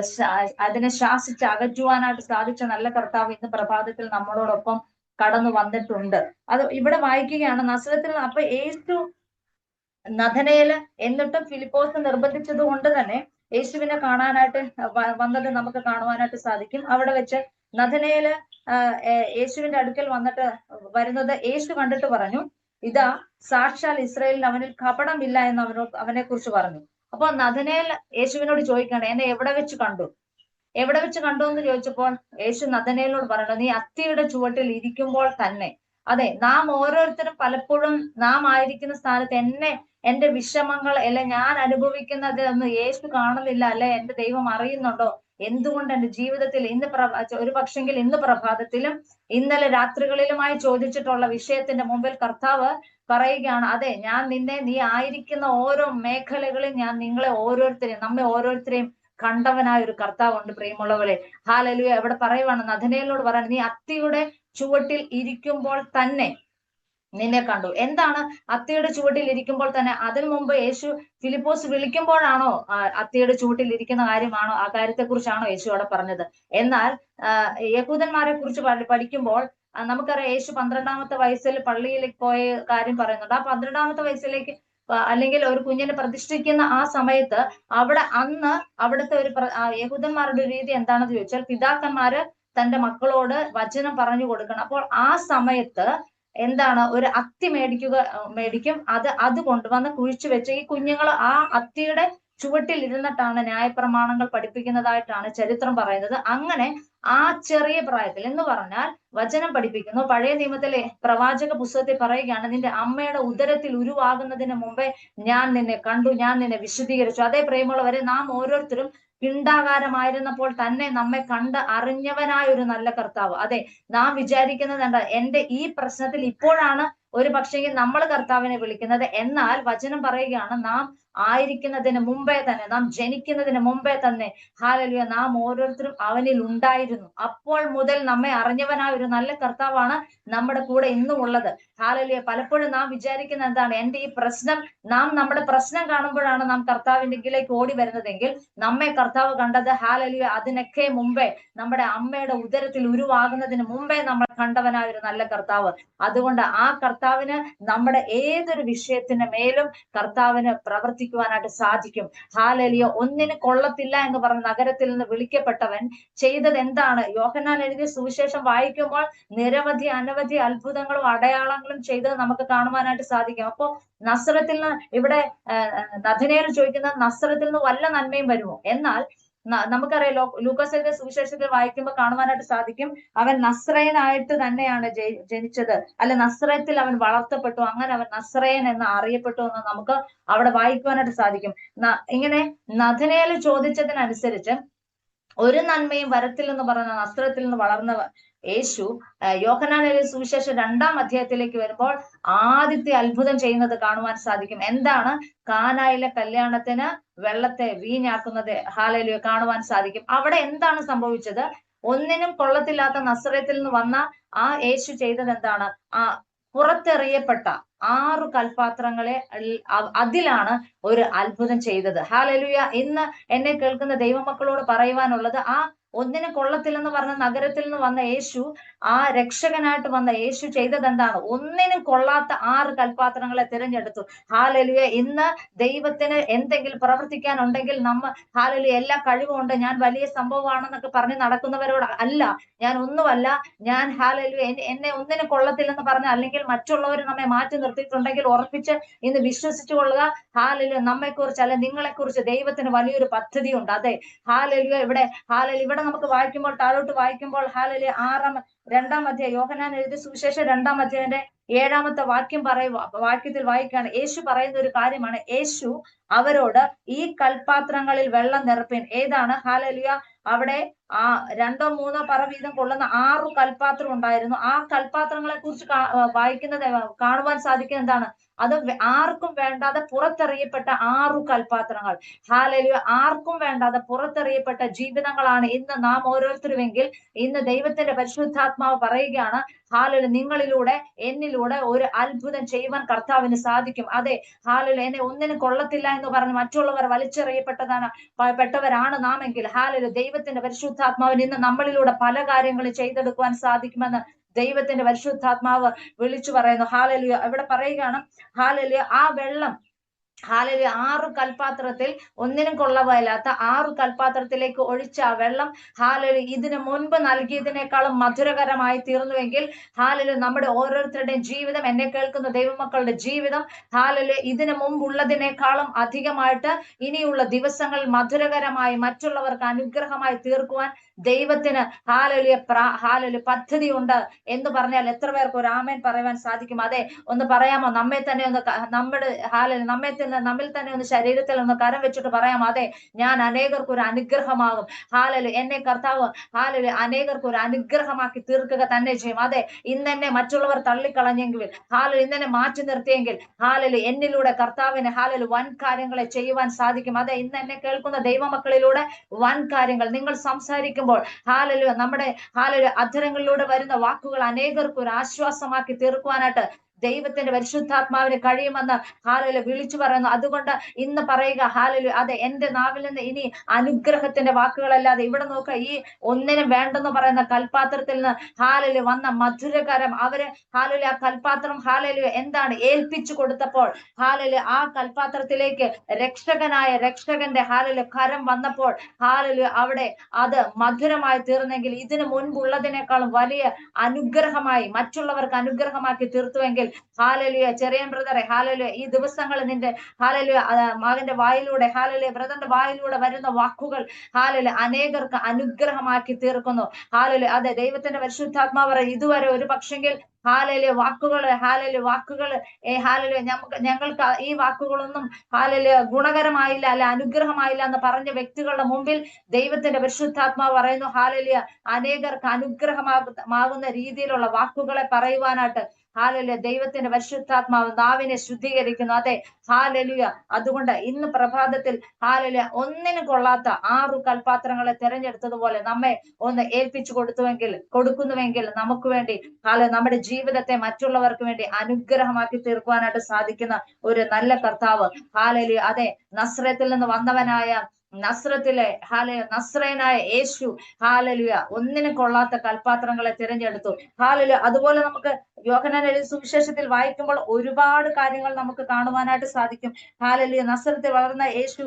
അതിനെ ശാസിച്ച് അകറ്റുവാനായിട്ട് സാധിച്ച നല്ല കർത്താവ് ഇന്ന് പ്രഭാതത്തിൽ നമ്മളോടൊപ്പം കടന്നു വന്നിട്ടുണ്ട്. അത് ഇവിടെ വായിക്കുകയാണ്, നസ്രത്തിൽ. അപ്പൊ യേശു നഥനയേല് എന്നിട്ടും ഫിലിപ്പോസ് നിർബന്ധിച്ചത് കൊണ്ട് തന്നെ യേശുവിനെ കാണാനായിട്ട് വന്നത് നമുക്ക് കാണുവാനായിട്ട് സാധിക്കും. അവിടെ വെച്ച് നഥനയേല് യേശുവിന്റെ അടുക്കൽ വരുന്നത് യേശു കണ്ടിട്ട് പറഞ്ഞു, ഇതാ സാക്ഷാൽ ഇസ്രായേലിൽ അവനിൽ കപടമില്ല എന്ന് അവനെ കുറിച്ച് പറഞ്ഞു. അപ്പൊ നഥനയേൽ യേശുവിനോട് ചോദിക്കണം, എന്നെ എവിടെ വെച്ച് കണ്ടു എന്ന് ചോദിച്ചപ്പോൾ യേശു നഥനയേലിനോട് പറയണം, നീ അത്തിയുടെ ചുവട്ടിൽ ഇരിക്കുമ്പോൾ തന്നെ. അതെ, നാം ഓരോരുത്തരും പലപ്പോഴും നാം ആയിരിക്കുന്ന സ്ഥാനത്ത് എന്റെ വിഷമങ്ങൾ, അല്ലെ ഞാൻ അനുഭവിക്കുന്നത് ഒന്നും യേശു കാണുന്നില്ല, അല്ലെ എന്റെ ദൈവം അറിയുന്നുണ്ടോ എന്തുകൊണ്ട് എന്റെ ജീവിതത്തിൽ ഇന്ന് ഒരു പക്ഷെങ്കിൽ ഇന്ന് പ്രഭാതത്തിലും ഇന്നലെ രാത്രികളിലുമായി ചോദിച്ചിട്ടുള്ള വിഷയത്തിന്റെ മുമ്പിൽ കർത്താവ് പറയുകയാണ്, അതെ, ഞാൻ നീ ആയിരിക്കുന്ന ഓരോ മേഖലകളിൽ ഞാൻ നമ്മെ ഓരോരുത്തരെയും കണ്ടവനായ ഒരു കർത്താവുണ്ട് പ്രിയമുള്ളവരെ. ഹാലലുയ. ഇവിടെ പറയുവാണ്, നഥനയേലിനോട് പറയാണ്, നീ അത്തിയുടെ ചുവട്ടിൽ ഇരിക്കുമ്പോൾ തന്നെ നിന്നെ കണ്ടു. എന്താണ് അത്തിയുടെ ചുവട്ടിൽ ഇരിക്കുമ്പോൾ തന്നെ? അതിനു മുമ്പ് യേശു ഫിലിപ്പോസ് വിളിക്കുമ്പോഴാണോ അത്തിയുടെ ചുവട്ടിൽ ഇരിക്കുന്ന കാര്യമാണോ, ആ കാര്യത്തെക്കുറിച്ചാണോ യേശു അവിടെ പറഞ്ഞത്? എന്നാൽ യഹൂദന്മാരെ കുറിച്ച് പഠിക്കുമ്പോൾ നമുക്കറിയാം, യേശു 12-ാമത്തെ വയസ്സിൽ പള്ളിയിലേക്ക് പോയ കാര്യം പറയുന്നുണ്ട്. ആ 12-ാമത്തെ വയസ്സിലേക്ക് അല്ലെങ്കിൽ ഒരു കുഞ്ഞിനെ പ്രതിഷ്ഠിക്കുന്ന ആ സമയത്ത് അവിടുത്തെ ഒരു യഹൂദന്മാരുടെ രീതി എന്താണെന്ന് ചോദിച്ചാൽ, പിതാക്കന്മാര് തന്റെ മക്കളോട് വചനം പറഞ്ഞു കൊടുക്കണം. അപ്പോൾ ആ സമയത്ത് എന്താണ്, ഒരു അത്തി മേടിക്കും. അത് കൊണ്ടുവന്ന് കുഴിച്ചു വെച്ച് ഈ കുഞ്ഞുങ്ങൾ ആ അത്തിയുടെ ചുവട്ടിൽ ഇരുന്നിട്ടാണ് ന്യായപ്രമാണങ്ങൾ പഠിപ്പിക്കുന്നതായിട്ടാണ് ചരിത്രം പറയുന്നത്. അങ്ങനെ ആ ചെറിയ പ്രായത്തിൽ എന്ന് പറഞ്ഞാൽ വചനം പഠിപ്പിക്കുന്നു. പഴയ നിയമത്തിലെ പ്രവാചക പുസ്തകത്തിൽ പറയുകയാണ്, നിന്റെ അമ്മയുടെ ഉദരത്തിൽ ഉരുവാകുന്നതിന് മുമ്പേ ഞാൻ നിന്നെ കണ്ടു, ഞാൻ നിന്നെ വിശുദ്ധീകരിച്ചു. അതേ പ്രിയമുള്ളവരെ, നാം ഓരോരുത്തരും പിണ്ടാകാരമായിരുന്നപ്പോൾ തന്നെ നമ്മെ കണ്ട് അറിഞ്ഞവനായ ഒരു നല്ല കർത്താവ്. അതെ, നാം വിചാരിക്കുന്നത് എന്താ, എന്റെ ഈ പ്രശ്നത്തിൽ ഇപ്പോഴാണ് ഒരു പക്ഷെങ്കിൽ നമ്മൾ കർത്താവിനെ വിളിക്കുന്നത്. എന്നാൽ വചനം പറയുകയാണ്, നാം ആയിരിക്കുന്നതിന് മുമ്പേ തന്നെ, നാം ജനിക്കുന്നതിന് മുമ്പേ തന്നെ, ഹാലലുയ, നാം ഓരോരുത്തരും അവനിൽ ഉണ്ടായിരുന്നു. അപ്പോൾ മുതൽ നമ്മെ അറിഞ്ഞവനായ ഒരു നല്ല കർത്താവാണ് നമ്മുടെ കൂടെ ഇന്നും ഉള്ളത്. ഹാലലുയ. പലപ്പോഴും നാം വിചാരിക്കുന്ന എന്താണ്, എന്റെ ഈ പ്രശ്നം, നമ്മുടെ പ്രശ്നം കാണുമ്പോഴാണ് നാം കർത്താവിന്റെ എങ്കിലേക്ക് ഓടി വരുന്നതെങ്കിൽ നമ്മെ കർത്താവ് കണ്ടത്, ഹാലലുയ, അതിനൊക്കെ മുമ്പേ, നമ്മുടെ അമ്മയുടെ ഉദരത്തിൽ ഉരുവാകുന്നതിന് മുമ്പേ നമ്മൾ കണ്ടവനായ ഒരു നല്ല കർത്താവ്. അതുകൊണ്ട് ആ കർത്താവിന് നമ്മുടെ ഏതൊരു വിഷയത്തിന് മേലും കർത്താവിന് പ്രവർത്തിക്കുവാനായിട്ട് സാധിക്കും. ഹാലലിയ. ഒന്നിന് കൊള്ളത്തില്ല എന്ന് പറഞ്ഞ നഗരത്തിൽ നിന്ന് വിളിക്കപ്പെട്ടവൻ ചെയ്തത് എന്താണ്? യോഹന്നാൻ എഴുതിയ സുവിശേഷം വായിക്കുമ്പോൾ അനവധി അത്ഭുതങ്ങളും അടയാളങ്ങളും ചെയ്തത് നമുക്ക് കാണുവാനായിട്ട് സാധിക്കും. അപ്പോ നസ്രത്തിൽ നിന്ന് ഇവിടെ നഥനയേൽ ചോദിക്കുന്നത്, നസ്രത്തിൽ നിന്ന് വല്ല നന്മയും വരുമോ? എന്നാൽ നമുക്കറിയാം, ലൂക്കോസ് എഴുതിയ സുവിശേഷത്തിൽ വായിക്കുമ്പോൾ കാണുവാനായിട്ട് സാധിക്കും, അവൻ നസ്രയനായിട്ട് തന്നെയാണ് ജനിച്ചത്, അല്ല നസ്രയത്തിൽ അവൻ വളർത്തപ്പെട്ടു, അങ്ങനെ അവൻ നസ്രയൻ എന്ന് അറിയപ്പെട്ടു എന്ന് നമുക്ക് അവിടെ വായിക്കുവാനായിട്ട് സാധിക്കും. ഇങ്ങനെ നഥനയേൽ ചോദിച്ചതിനനുസരിച്ച് ഒരു നന്മയും വരത്തില്ലെന്ന് പറഞ്ഞ നസ്രത്തിൽ നിന്ന് വളർന്ന യേശു യോഹന്നാൻ എഴുതിയ സുവിശേഷം 2-ാം അധ്യായത്തിലേക്ക് വരുമ്പോൾ ആദ്യത്തെ അത്ഭുതം ചെയ്യുന്നത് കാണുവാൻ സാധിക്കും. എന്താണ്? കാനായിലെ കല്യാണത്തിന് വെള്ളത്തെ വീഞ്ഞാക്കുന്നത് ഹാലലുയ കാണുവാൻ സാധിക്കും. അവിടെ എന്താണ് സംഭവിച്ചത്? ഒന്നിനും കൊള്ളത്തില്ലാത്ത നസ്രയത്തിൽ നിന്ന് വന്ന ആ യേശു ചെയ്തത് എന്താണ്? പുറത്തെറിയപ്പെട്ട 6 കൽപാത്രങ്ങളെ അതിലാണ് ഒരു അത്ഭുതം ചെയ്തത്. ഹാലലുയ. ഇന്ന് എന്നെ കേൾക്കുന്ന ദൈവമക്കളോട് പറയുവാനുള്ളത്, ഒന്നിനും കൊള്ളത്തില്ലെന്ന് പറഞ്ഞ നഗരത്തിൽ നിന്ന് വന്ന യേശു, ആ രക്ഷകനായിട്ട് വന്ന യേശു ചെയ്തത് എന്താണ്? ഒന്നിനും കൊള്ളാത്ത 6 കൽപാത്രങ്ങളെ തിരഞ്ഞെടുത്തു. ഹാലലുയ. ഇന്ന് ദൈവത്തിന് എന്തെങ്കിലും പ്രവർത്തിക്കാനുണ്ടെങ്കിൽ ഹാലലുയ, എല്ലാ കഴിവുണ്ട്, ഞാൻ വലിയ സംഭവമാണെന്നൊക്കെ പറഞ്ഞ് നടക്കുന്നവരോട് അല്ല, ഞാൻ ഒന്നുമല്ല, ഞാൻ ഹാലലുയ, എന്നെ ഒന്നിനും കൊള്ളത്തില്ലെന്ന് പറഞ്ഞ, അല്ലെങ്കിൽ മറ്റുള്ളവർ നമ്മെ മാറ്റി നിർത്തിയിട്ടുണ്ടെങ്കിൽ ഉറപ്പിച്ച് ഇന്ന് വിശ്വസിച്ചു കൊള്ളുക, ഹാലലുയ, നമ്മെക്കുറിച്ച് അല്ലെ നിങ്ങളെക്കുറിച്ച് ദൈവത്തിന് വലിയൊരു പദ്ധതിയുണ്ട്. അതെ, ഹാലലുയ. ഇവിടെ നമുക്ക് വായിക്കുമ്പോൾ, താഴോട്ട് വായിക്കുമ്പോൾ, ഹാലലുയ, 2-ാം അധ്യായം, യോഹന്നാൻ എഴുതിയ സുവിശേഷം 2-ാം അധ്യായത്തിന്റെ 7-ാമത്തെ വാക്യത്തിൽ വായിക്കുകയാണ്. യേശു പറയുന്ന ഒരു കാര്യമാണ്. യേശു അവരോട്, ഈ കൽപാത്രങ്ങളിൽ വെള്ളം നിറപ്പിൻ. ഏതാണ്? ഹാലലുയ. അവിടെ 2-3 പറ വീതം കൊള്ളുന്ന 6 കൽപാത്രം ഉണ്ടായിരുന്നു. ആ കൽപാത്രങ്ങളെ കുറിച്ച് കാണുവാൻ സാധിക്കുന്നത് എന്താണ്? അത് ആർക്കും വേണ്ടാതെ പുറത്തെറിയപ്പെട്ട 6 കൽപാത്രങ്ങൾ. ഹാലലുയ. ആർക്കും വേണ്ടാതെ പുറത്തെറിയപ്പെട്ട ജീവിതങ്ങളാണ് ഇന്ന് നാം ഓരോരുത്തരുമെങ്കിൽ ഇന്ന് ദൈവത്തിന്റെ പരിശുദ്ധാത്മാവ് പറയുകയാണ്, ഹാലലുയ, നിങ്ങളിലൂടെ എന്നിലൂടെ ഒരു അത്ഭുതം ചെയ്യുവാൻ കർത്താവിന് സാധിക്കും. അതെ, ഹാലലുയ, എന്നെ ഒന്നിനും കൊള്ളത്തില്ല എന്ന് പറഞ്ഞ് മറ്റുള്ളവർ പെട്ടവരാണ് നാമെങ്കിൽ, ഹാലലുയ, ദൈവത്തിന്റെ പരിശുദ്ധാത്മാവിന് ഇന്ന് നമ്മളിലൂടെ പല കാര്യങ്ങളും ചെയ്തെടുക്കുവാൻ സാധിക്കുമെന്ന് ദൈവത്തിന്റെ പരിശുദ്ധാത്മാവ് വിളിച്ചു പറയുന്നു. ഹാലലുയ. ഇവിടെ പറയുകയാണ്, ഹാലലുയ, ആ വെള്ളം, ഹാലലുയ, 6 കൽപാത്രത്തിൽ ഒന്നിനും കൊള്ളവല്ലാത്ത 6 കൽപാത്രത്തിലേക്ക് ഒഴിച്ച ആ വെള്ളം, ഹാലലുയ, ഇതിനു മുൻപ് നൽകിയതിനേക്കാളും മധുരകരമായി തീർന്നുവെങ്കിൽ, ഹാലലുയ, നമ്മുടെ ഓരോരുത്തരുടെയും ജീവിതം, എന്നെ കേൾക്കുന്ന ദൈവമക്കളുടെ ജീവിതം, ഹാലലുയ, ഇതിനു മുമ്പുള്ളതിനേക്കാളും അധികമായിട്ട് ഇനിയുള്ള ദിവസങ്ങൾ മധുരകരമായി മറ്റുള്ളവർക്ക് അനുഗ്രഹമായി തീർക്കുവാൻ ദൈവത്തിന് ഹാലലുയ പദ്ധതി ഉണ്ട് എന്ന് പറഞ്ഞാൽ എത്ര പേർക്ക് ഒരു ആമേൻ പറയുവാൻ സാധിക്കും? അതെ, ഒന്ന് പറയാമോ? നമ്മെ തന്നെ ഒന്ന് നമ്മുടെ നമ്മിൽ തന്നെ ഒന്ന് ശരീരത്തിൽ ഒന്ന് കരം വെച്ചിട്ട് പറയാമോ? അതെ, ഞാൻ അനേകർക്ക് ഒരു അനുഗ്രഹമാകും. എന്നെ കർത്താവ് അനേകർക്ക് ഒരു അനുഗ്രഹമാക്കി തീർക്കുക തന്നെ ചെയ്യും. അതെ, ഇന്നെന്നെ മറ്റുള്ളവർ തള്ളിക്കളഞ്ഞെങ്കിൽ, ഇന്നെന്നെ മാറ്റി നിർത്തിയെങ്കിൽ, എന്നിലൂടെ കർത്താവിന് വൻ കാര്യങ്ങളെ ചെയ്യുവാൻ സാധിക്കും. അതെ, ഇന്ന് എന്നെ കേൾക്കുന്ന ദൈവമക്കളിലൂടെ വൻ കാര്യങ്ങൾ നിങ്ങൾ സംസാരിക്കുമ്പോൾ നമ്മുടെ അധരങ്ങളിലൂടെ വരുന്ന വാക്കുകൾ അനേകർക്ക് ഒരു ആശ്വാസമാക്കി തീർക്കുവാനായിട്ട് ദൈവത്തിന്റെ പരിശുദ്ധാത്മാവിന് കഴിയുമെന്ന് വിളിച്ചു പറയുന്നു. അതുകൊണ്ട് ഇന്ന് പറയുക അതെ, എന്റെ നാവിൽ നിന്ന് ഇനി അനുഗ്രഹത്തിന്റെ വാക്കുകളല്ലാതെ, ഇവിടെ നോക്കുക, ഈ ഒന്നിനും വേണ്ടെന്ന് പറയുന്ന കൽപാത്രത്തിൽ നിന്ന് വന്ന മധുരകരം അവര് ആ കൽപാത്രം എന്താണ് ഏൽപ്പിച്ചു കൊടുത്തപ്പോൾ ആ കൽപാത്രത്തിലേക്ക് രക്ഷകന്റെ കരം വന്നപ്പോൾ അവിടെ അത് മധുരമായി തീർന്നെങ്കിൽ, ഇതിനു മുൻപുള്ളതിനേക്കാളും വലിയ അനുഗ്രഹമായി മറ്റുള്ളവർക്ക് അനുഗ്രഹമാക്കി തീർത്തുവെങ്കിൽ, ചെറിയൻ ബ്രദറെ, ഈ ദിവസങ്ങൾ നിന്റെ മകന്റെ വായിലൂടെ ബ്രദറിന്റെ വായിലൂടെ വരുന്ന വാക്കുകൾ അനേകർക്ക് അനുഗ്രഹമാക്കി തീർക്കുന്നു. അതെ, ദൈവത്തിന്റെ പരിശുദ്ധാത്മാവ് ഇതുവരെ ഒരു പക്ഷെങ്കിൽ വാക്കുകള് ഞങ്ങൾക്ക് ഈ വാക്കുകളൊന്നും ഗുണകരമായില്ല, അല്ല അനുഗ്രഹമായില്ല എന്ന് പറഞ്ഞ വ്യക്തികളുടെ മുമ്പിൽ ദൈവത്തിന്റെ പരിശുദ്ധാത്മാവ് പറയുന്നു അനേകർക്ക് അനുഗ്രഹമാകുന്ന രീതിയിലുള്ള വാക്കുകളെ പറയുവാനായിട്ട് ദൈവത്തിന്റെ പരിശുദ്ധാത്മാവ് നാവിനെ ശുദ്ധീകരിക്കുന്നു. അതെ, അതുകൊണ്ട് ഇന്ന് പ്രഭാതത്തിൽ ഒന്നിനും കൊള്ളാത്ത 6 കൽപാത്രങ്ങളെ തിരഞ്ഞെടുത്തതുപോലെ നമ്മെ ഒന്ന് ഏൽപ്പിച്ചു കൊടുക്കുന്നുവെങ്കിൽ നമുക്ക് വേണ്ടി നമ്മുടെ ജീവിതത്തെ മറ്റുള്ളവർക്ക് വേണ്ടി അനുഗ്രഹമാക്കി തീർക്കുവാനായിട്ട് സാധിക്കുന്ന ഒരു നല്ല കർത്താവ്. അതെ, നസ്രത്തിൽ നിന്ന് വന്നവനായ നസ്രയനായ യേശു ഒന്നിനും കൊള്ളാത്ത കൽപാത്രങ്ങളെ തിരഞ്ഞെടുത്തു. അതുപോലെ നമുക്ക് യോഹന്നാൻ എഴുതിയ സുവിശേഷത്തിൽ വായിക്കുമ്പോൾ ഒരുപാട് കാര്യങ്ങൾ നമുക്ക് കാണുവാനായിട്ട് സാധിക്കും. നസ്രത്തിൽ വളർന്ന യേശു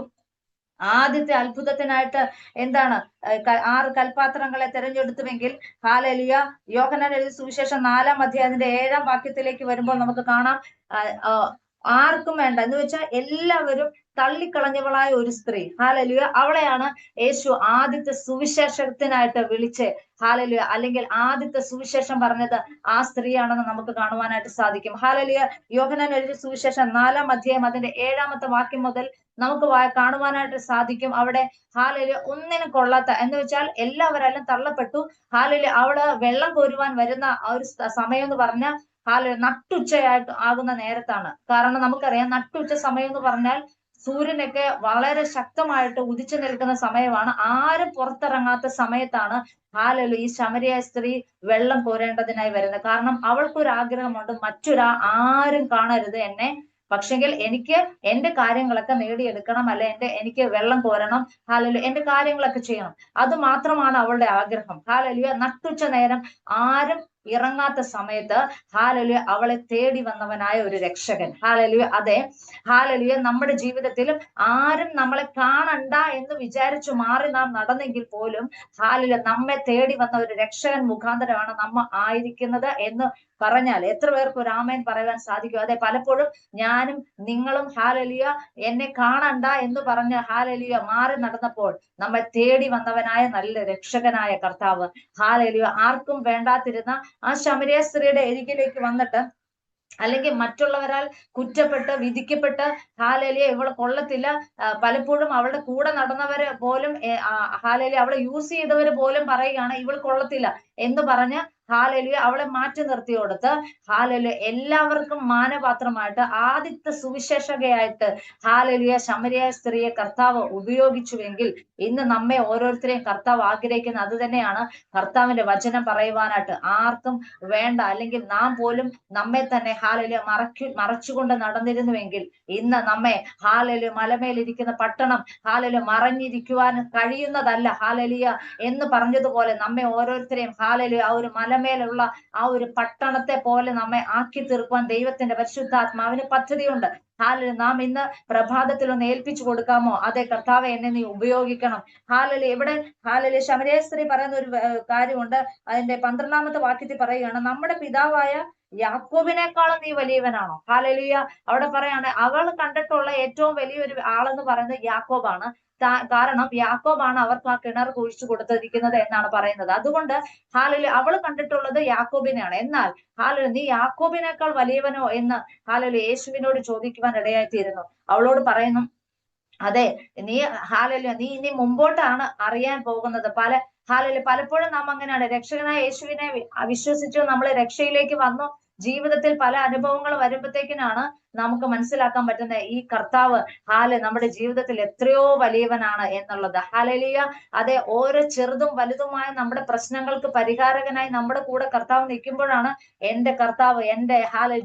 ആദ്യത്തെ അത്ഭുതത്തിനായിട്ട് എന്താണ് 6 കൽപാത്രങ്ങളെ തിരഞ്ഞെടുത്തുവെങ്കിൽ യോഹന്നാൻ എഴുതിയ സുവിശേഷം 4-ാം അധ്യായത്തിന്റെ 7-ാം വാക്യത്തിലേക്ക് വരുമ്പോൾ നമുക്ക് കാണാം ആർക്കും വേണ്ട എന്ന് വെച്ചാൽ എല്ലാവരും തള്ളിക്കളഞ്ഞവളായ ഒരു സ്ത്രീ അവളെയാണ് യേശു ആദ്യത്തെ സുവിശേഷത്തിനായിട്ട് വിളിച്ച് അല്ലെങ്കിൽ ആദ്യത്തെ സുവിശേഷം പറഞ്ഞത് ആ സ്ത്രീയാണെന്ന് നമുക്ക് കാണുവാനായിട്ട് സാധിക്കും. യോഹന്നാൻ എഴുതിയ സുവിശേഷം 4-ാം അധ്യായം അതിന്റെ 7-ാമത്തെ വാക്യം മുതൽ നമുക്ക് കാണുവാനായിട്ട് സാധിക്കും. അവിടെ ഒന്നിനും കൊള്ളാത്ത എന്ന് വെച്ചാൽ എല്ലാവരെല്ലാം തള്ളപ്പെട്ടു. അവള് വെള്ളം കോരുവാൻ വരുന്ന ആ ഒരു സമയം എന്ന് പറഞ്ഞാൽ നട്ടുച്ചയായിട്ട് ആകുന്ന നേരത്താണ്. കാരണം നമുക്കറിയാം നട്ടുച്ച സമയം എന്ന് പറഞ്ഞാൽ സൂര്യനൊക്കെ വളരെ ശക്തമായിട്ട് ഉദിച്ചു നിൽക്കുന്ന സമയമാണ്. ആരും പുറത്തിറങ്ങാത്ത സമയത്താണ് ഈ ശമരിയ സ്ത്രീ വെള്ളം കോരേണ്ടതിനായി വരുന്നത്. കാരണം അവൾക്കൊരു ആഗ്രഹമുണ്ട്, ആരും കാണരുത് എന്നെ, പക്ഷെങ്കിൽ എനിക്ക് എന്റെ കാര്യങ്ങളൊക്കെ നേടിയെടുക്കണം, അല്ലെ എനിക്ക് വെള്ളം കോരണം, എന്റെ കാര്യങ്ങളൊക്കെ ചെയ്യണം. അത് മാത്രമാണ് അവളുടെ ആഗ്രഹം. നട്ടുച്ച നേരം ആരും ഇറങ്ങാത്ത സമയത്ത് അവളെ തേടി വന്നവനായ ഒരു രക്ഷകൻ. അതെ, നമ്മുടെ ജീവിതത്തിലും ആരും നമ്മളെ കാണണ്ട എന്ന് വിചാരിച്ചു മാറി നാം നടന്നെങ്കിൽ പോലും നമ്മെ തേടി വന്ന ഒരു രക്ഷകൻ മുഖാന്തരമാണ് നമ്മ ആയിരിക്കുന്നത് എന്ന് പറഞ്ഞാൽ എത്ര പേർക്ക് ഒരു ആമേൻ പറയുവാൻ സാധിക്കും? അതെ, പലപ്പോഴും ഞാനും നിങ്ങളും എന്നെ കാണണ്ട എന്ന് പറഞ്ഞ് മാറി നടന്നപ്പോൾ നമ്മെ തേടി വന്നവനായ നല്ല രക്ഷകനായ കർത്താവ് ആർക്കും വേണ്ടാതിരുന്ന ആ ശമരിയ സ്ത്രീയുടെ അരികിലേക്ക് വന്നിട്ട്, അല്ലെങ്കിൽ മറ്റുള്ളവരാൽ കുറ്റപ്പെട്ട് വിധിക്കപ്പെട്ട് ഇവള് കൊള്ളത്തില്ല, പലപ്പോഴും അവളുടെ കൂടെ നടന്നവര് പോലും അവളെ യൂസ് ചെയ്തവര് പോലും പറയുകയാണ് ഇവൾ കൊള്ളത്തില്ല എന്ന് പറഞ്ഞ് അവളെ മാറ്റി നിർത്തി കൊടുത്ത് എല്ലാവർക്കും മാനപാത്രമായിട്ട് ആദ്യത്തെ സുവിശേഷകയായിട്ട് ശമരിയ സ്ത്രീയെ കർത്താവ് ഉപയോഗിച്ചുവെങ്കിൽ ഇന്ന് നമ്മെ ഓരോരുത്തരെയും കർത്താവ് ആഗ്രഹിക്കുന്ന അത് തന്നെയാണ്. കർത്താവിന്റെ വചനം പറയുവാനായിട്ട് ആർക്കും വേണ്ട, അല്ലെങ്കിൽ നാം പോലും നമ്മെ തന്നെ മറച്ചുകൊണ്ട് നടന്നിരുന്നുവെങ്കിൽ ഇന്ന് നമ്മെ മലമേലിരിക്കുന്ന പട്ടണം മറഞ്ഞിരിക്കുവാൻ കഴിയുന്നതല്ല എന്ന് പറഞ്ഞതുപോലെ നമ്മെ ഓരോരുത്തരെയും ആ ഒരു മലമേലുള്ള ആ ഒരു പട്ടണത്തെ പോലെ നമ്മെ ആക്കി തീർക്കുവാൻ ദൈവത്തിന്റെ പരിശുദ്ധാത്മാവിന് പദ്ധതിയുണ്ട്. നാം ഇന്ന് പ്രഭാതത്തിൽ ഒന്ന് ഏൽപ്പിച്ചു കൊടുക്കാമോ? അതെ കർത്താവെ, എന്നെ നീ ഉപയോഗിക്കണം. ഇവിടെ ശമരിയ സ്ത്രീ പറയുന്ന ഒരു കാര്യമുണ്ട്. അതിന്റെ 12-ാമത്തെ വാക്യത്തിൽ പറയുകയാണ്, നമ്മുടെ പിതാവായ യാക്കോബിനേക്കാളും നീ വലിയവനാണോ? അവിടെ പറയാണ് അവൾ കണ്ടിട്ടുള്ള ഏറ്റവും വലിയൊരു ആളെന്ന് പറയുന്നത് യാക്കോബാണ്. കാരണം യാക്കോബാണ് അവർക്ക് ആ കിണർ കുഴിച്ചു കൊടുത്തിരിക്കുന്നത് എന്നാണ് പറയുന്നത്. അതുകൊണ്ട് ഹാലലൂയ അവള് കണ്ടിട്ടുള്ളത് യാക്കോബിനെയാണ്. എന്നാൽ ഹാലലൂയ നീ യാക്കോബിനേക്കാൾ വലിയവനോ എന്ന് ഹാലലൂയ യേശുവിനോട് ചോദിക്കുവാൻ ഇടയായിത്തീരുന്നു. അവളോട് പറയുന്നു, അതെ, നീ ഹാലലൂയ നീ ഇനി മുമ്പോട്ടാണ് അറിയാൻ പോകുന്നത്. ഹാലലൂയ പലപ്പോഴും നാം അങ്ങനെയാണ്. രക്ഷകനായ യേശുവിനെ വിശ്വസിച്ചു, നമ്മൾ രക്ഷയിലേക്ക് വന്നു, ജീവിതത്തിൽ പല അനുഭവങ്ങൾ വരുമ്പോഴത്തേക്കിനാണ് നമുക്ക് മനസ്സിലാക്കാൻ പറ്റുന്നത് ഈ കർത്താവ് നമ്മുടെ ജീവിതത്തിൽ എത്രയോ വലിയവനാണ് എന്നുള്ളത്. ഹാലലിയ അതെ, ഓരോ ചെറുതും വലുതുമായ നമ്മുടെ പ്രശ്നങ്ങൾക്ക് പരിഹാരകനായി നമ്മുടെ കൂടെ കർത്താവ് നിൽക്കുമ്പോഴാണ് എന്റെ കർത്താവ് എന്റെ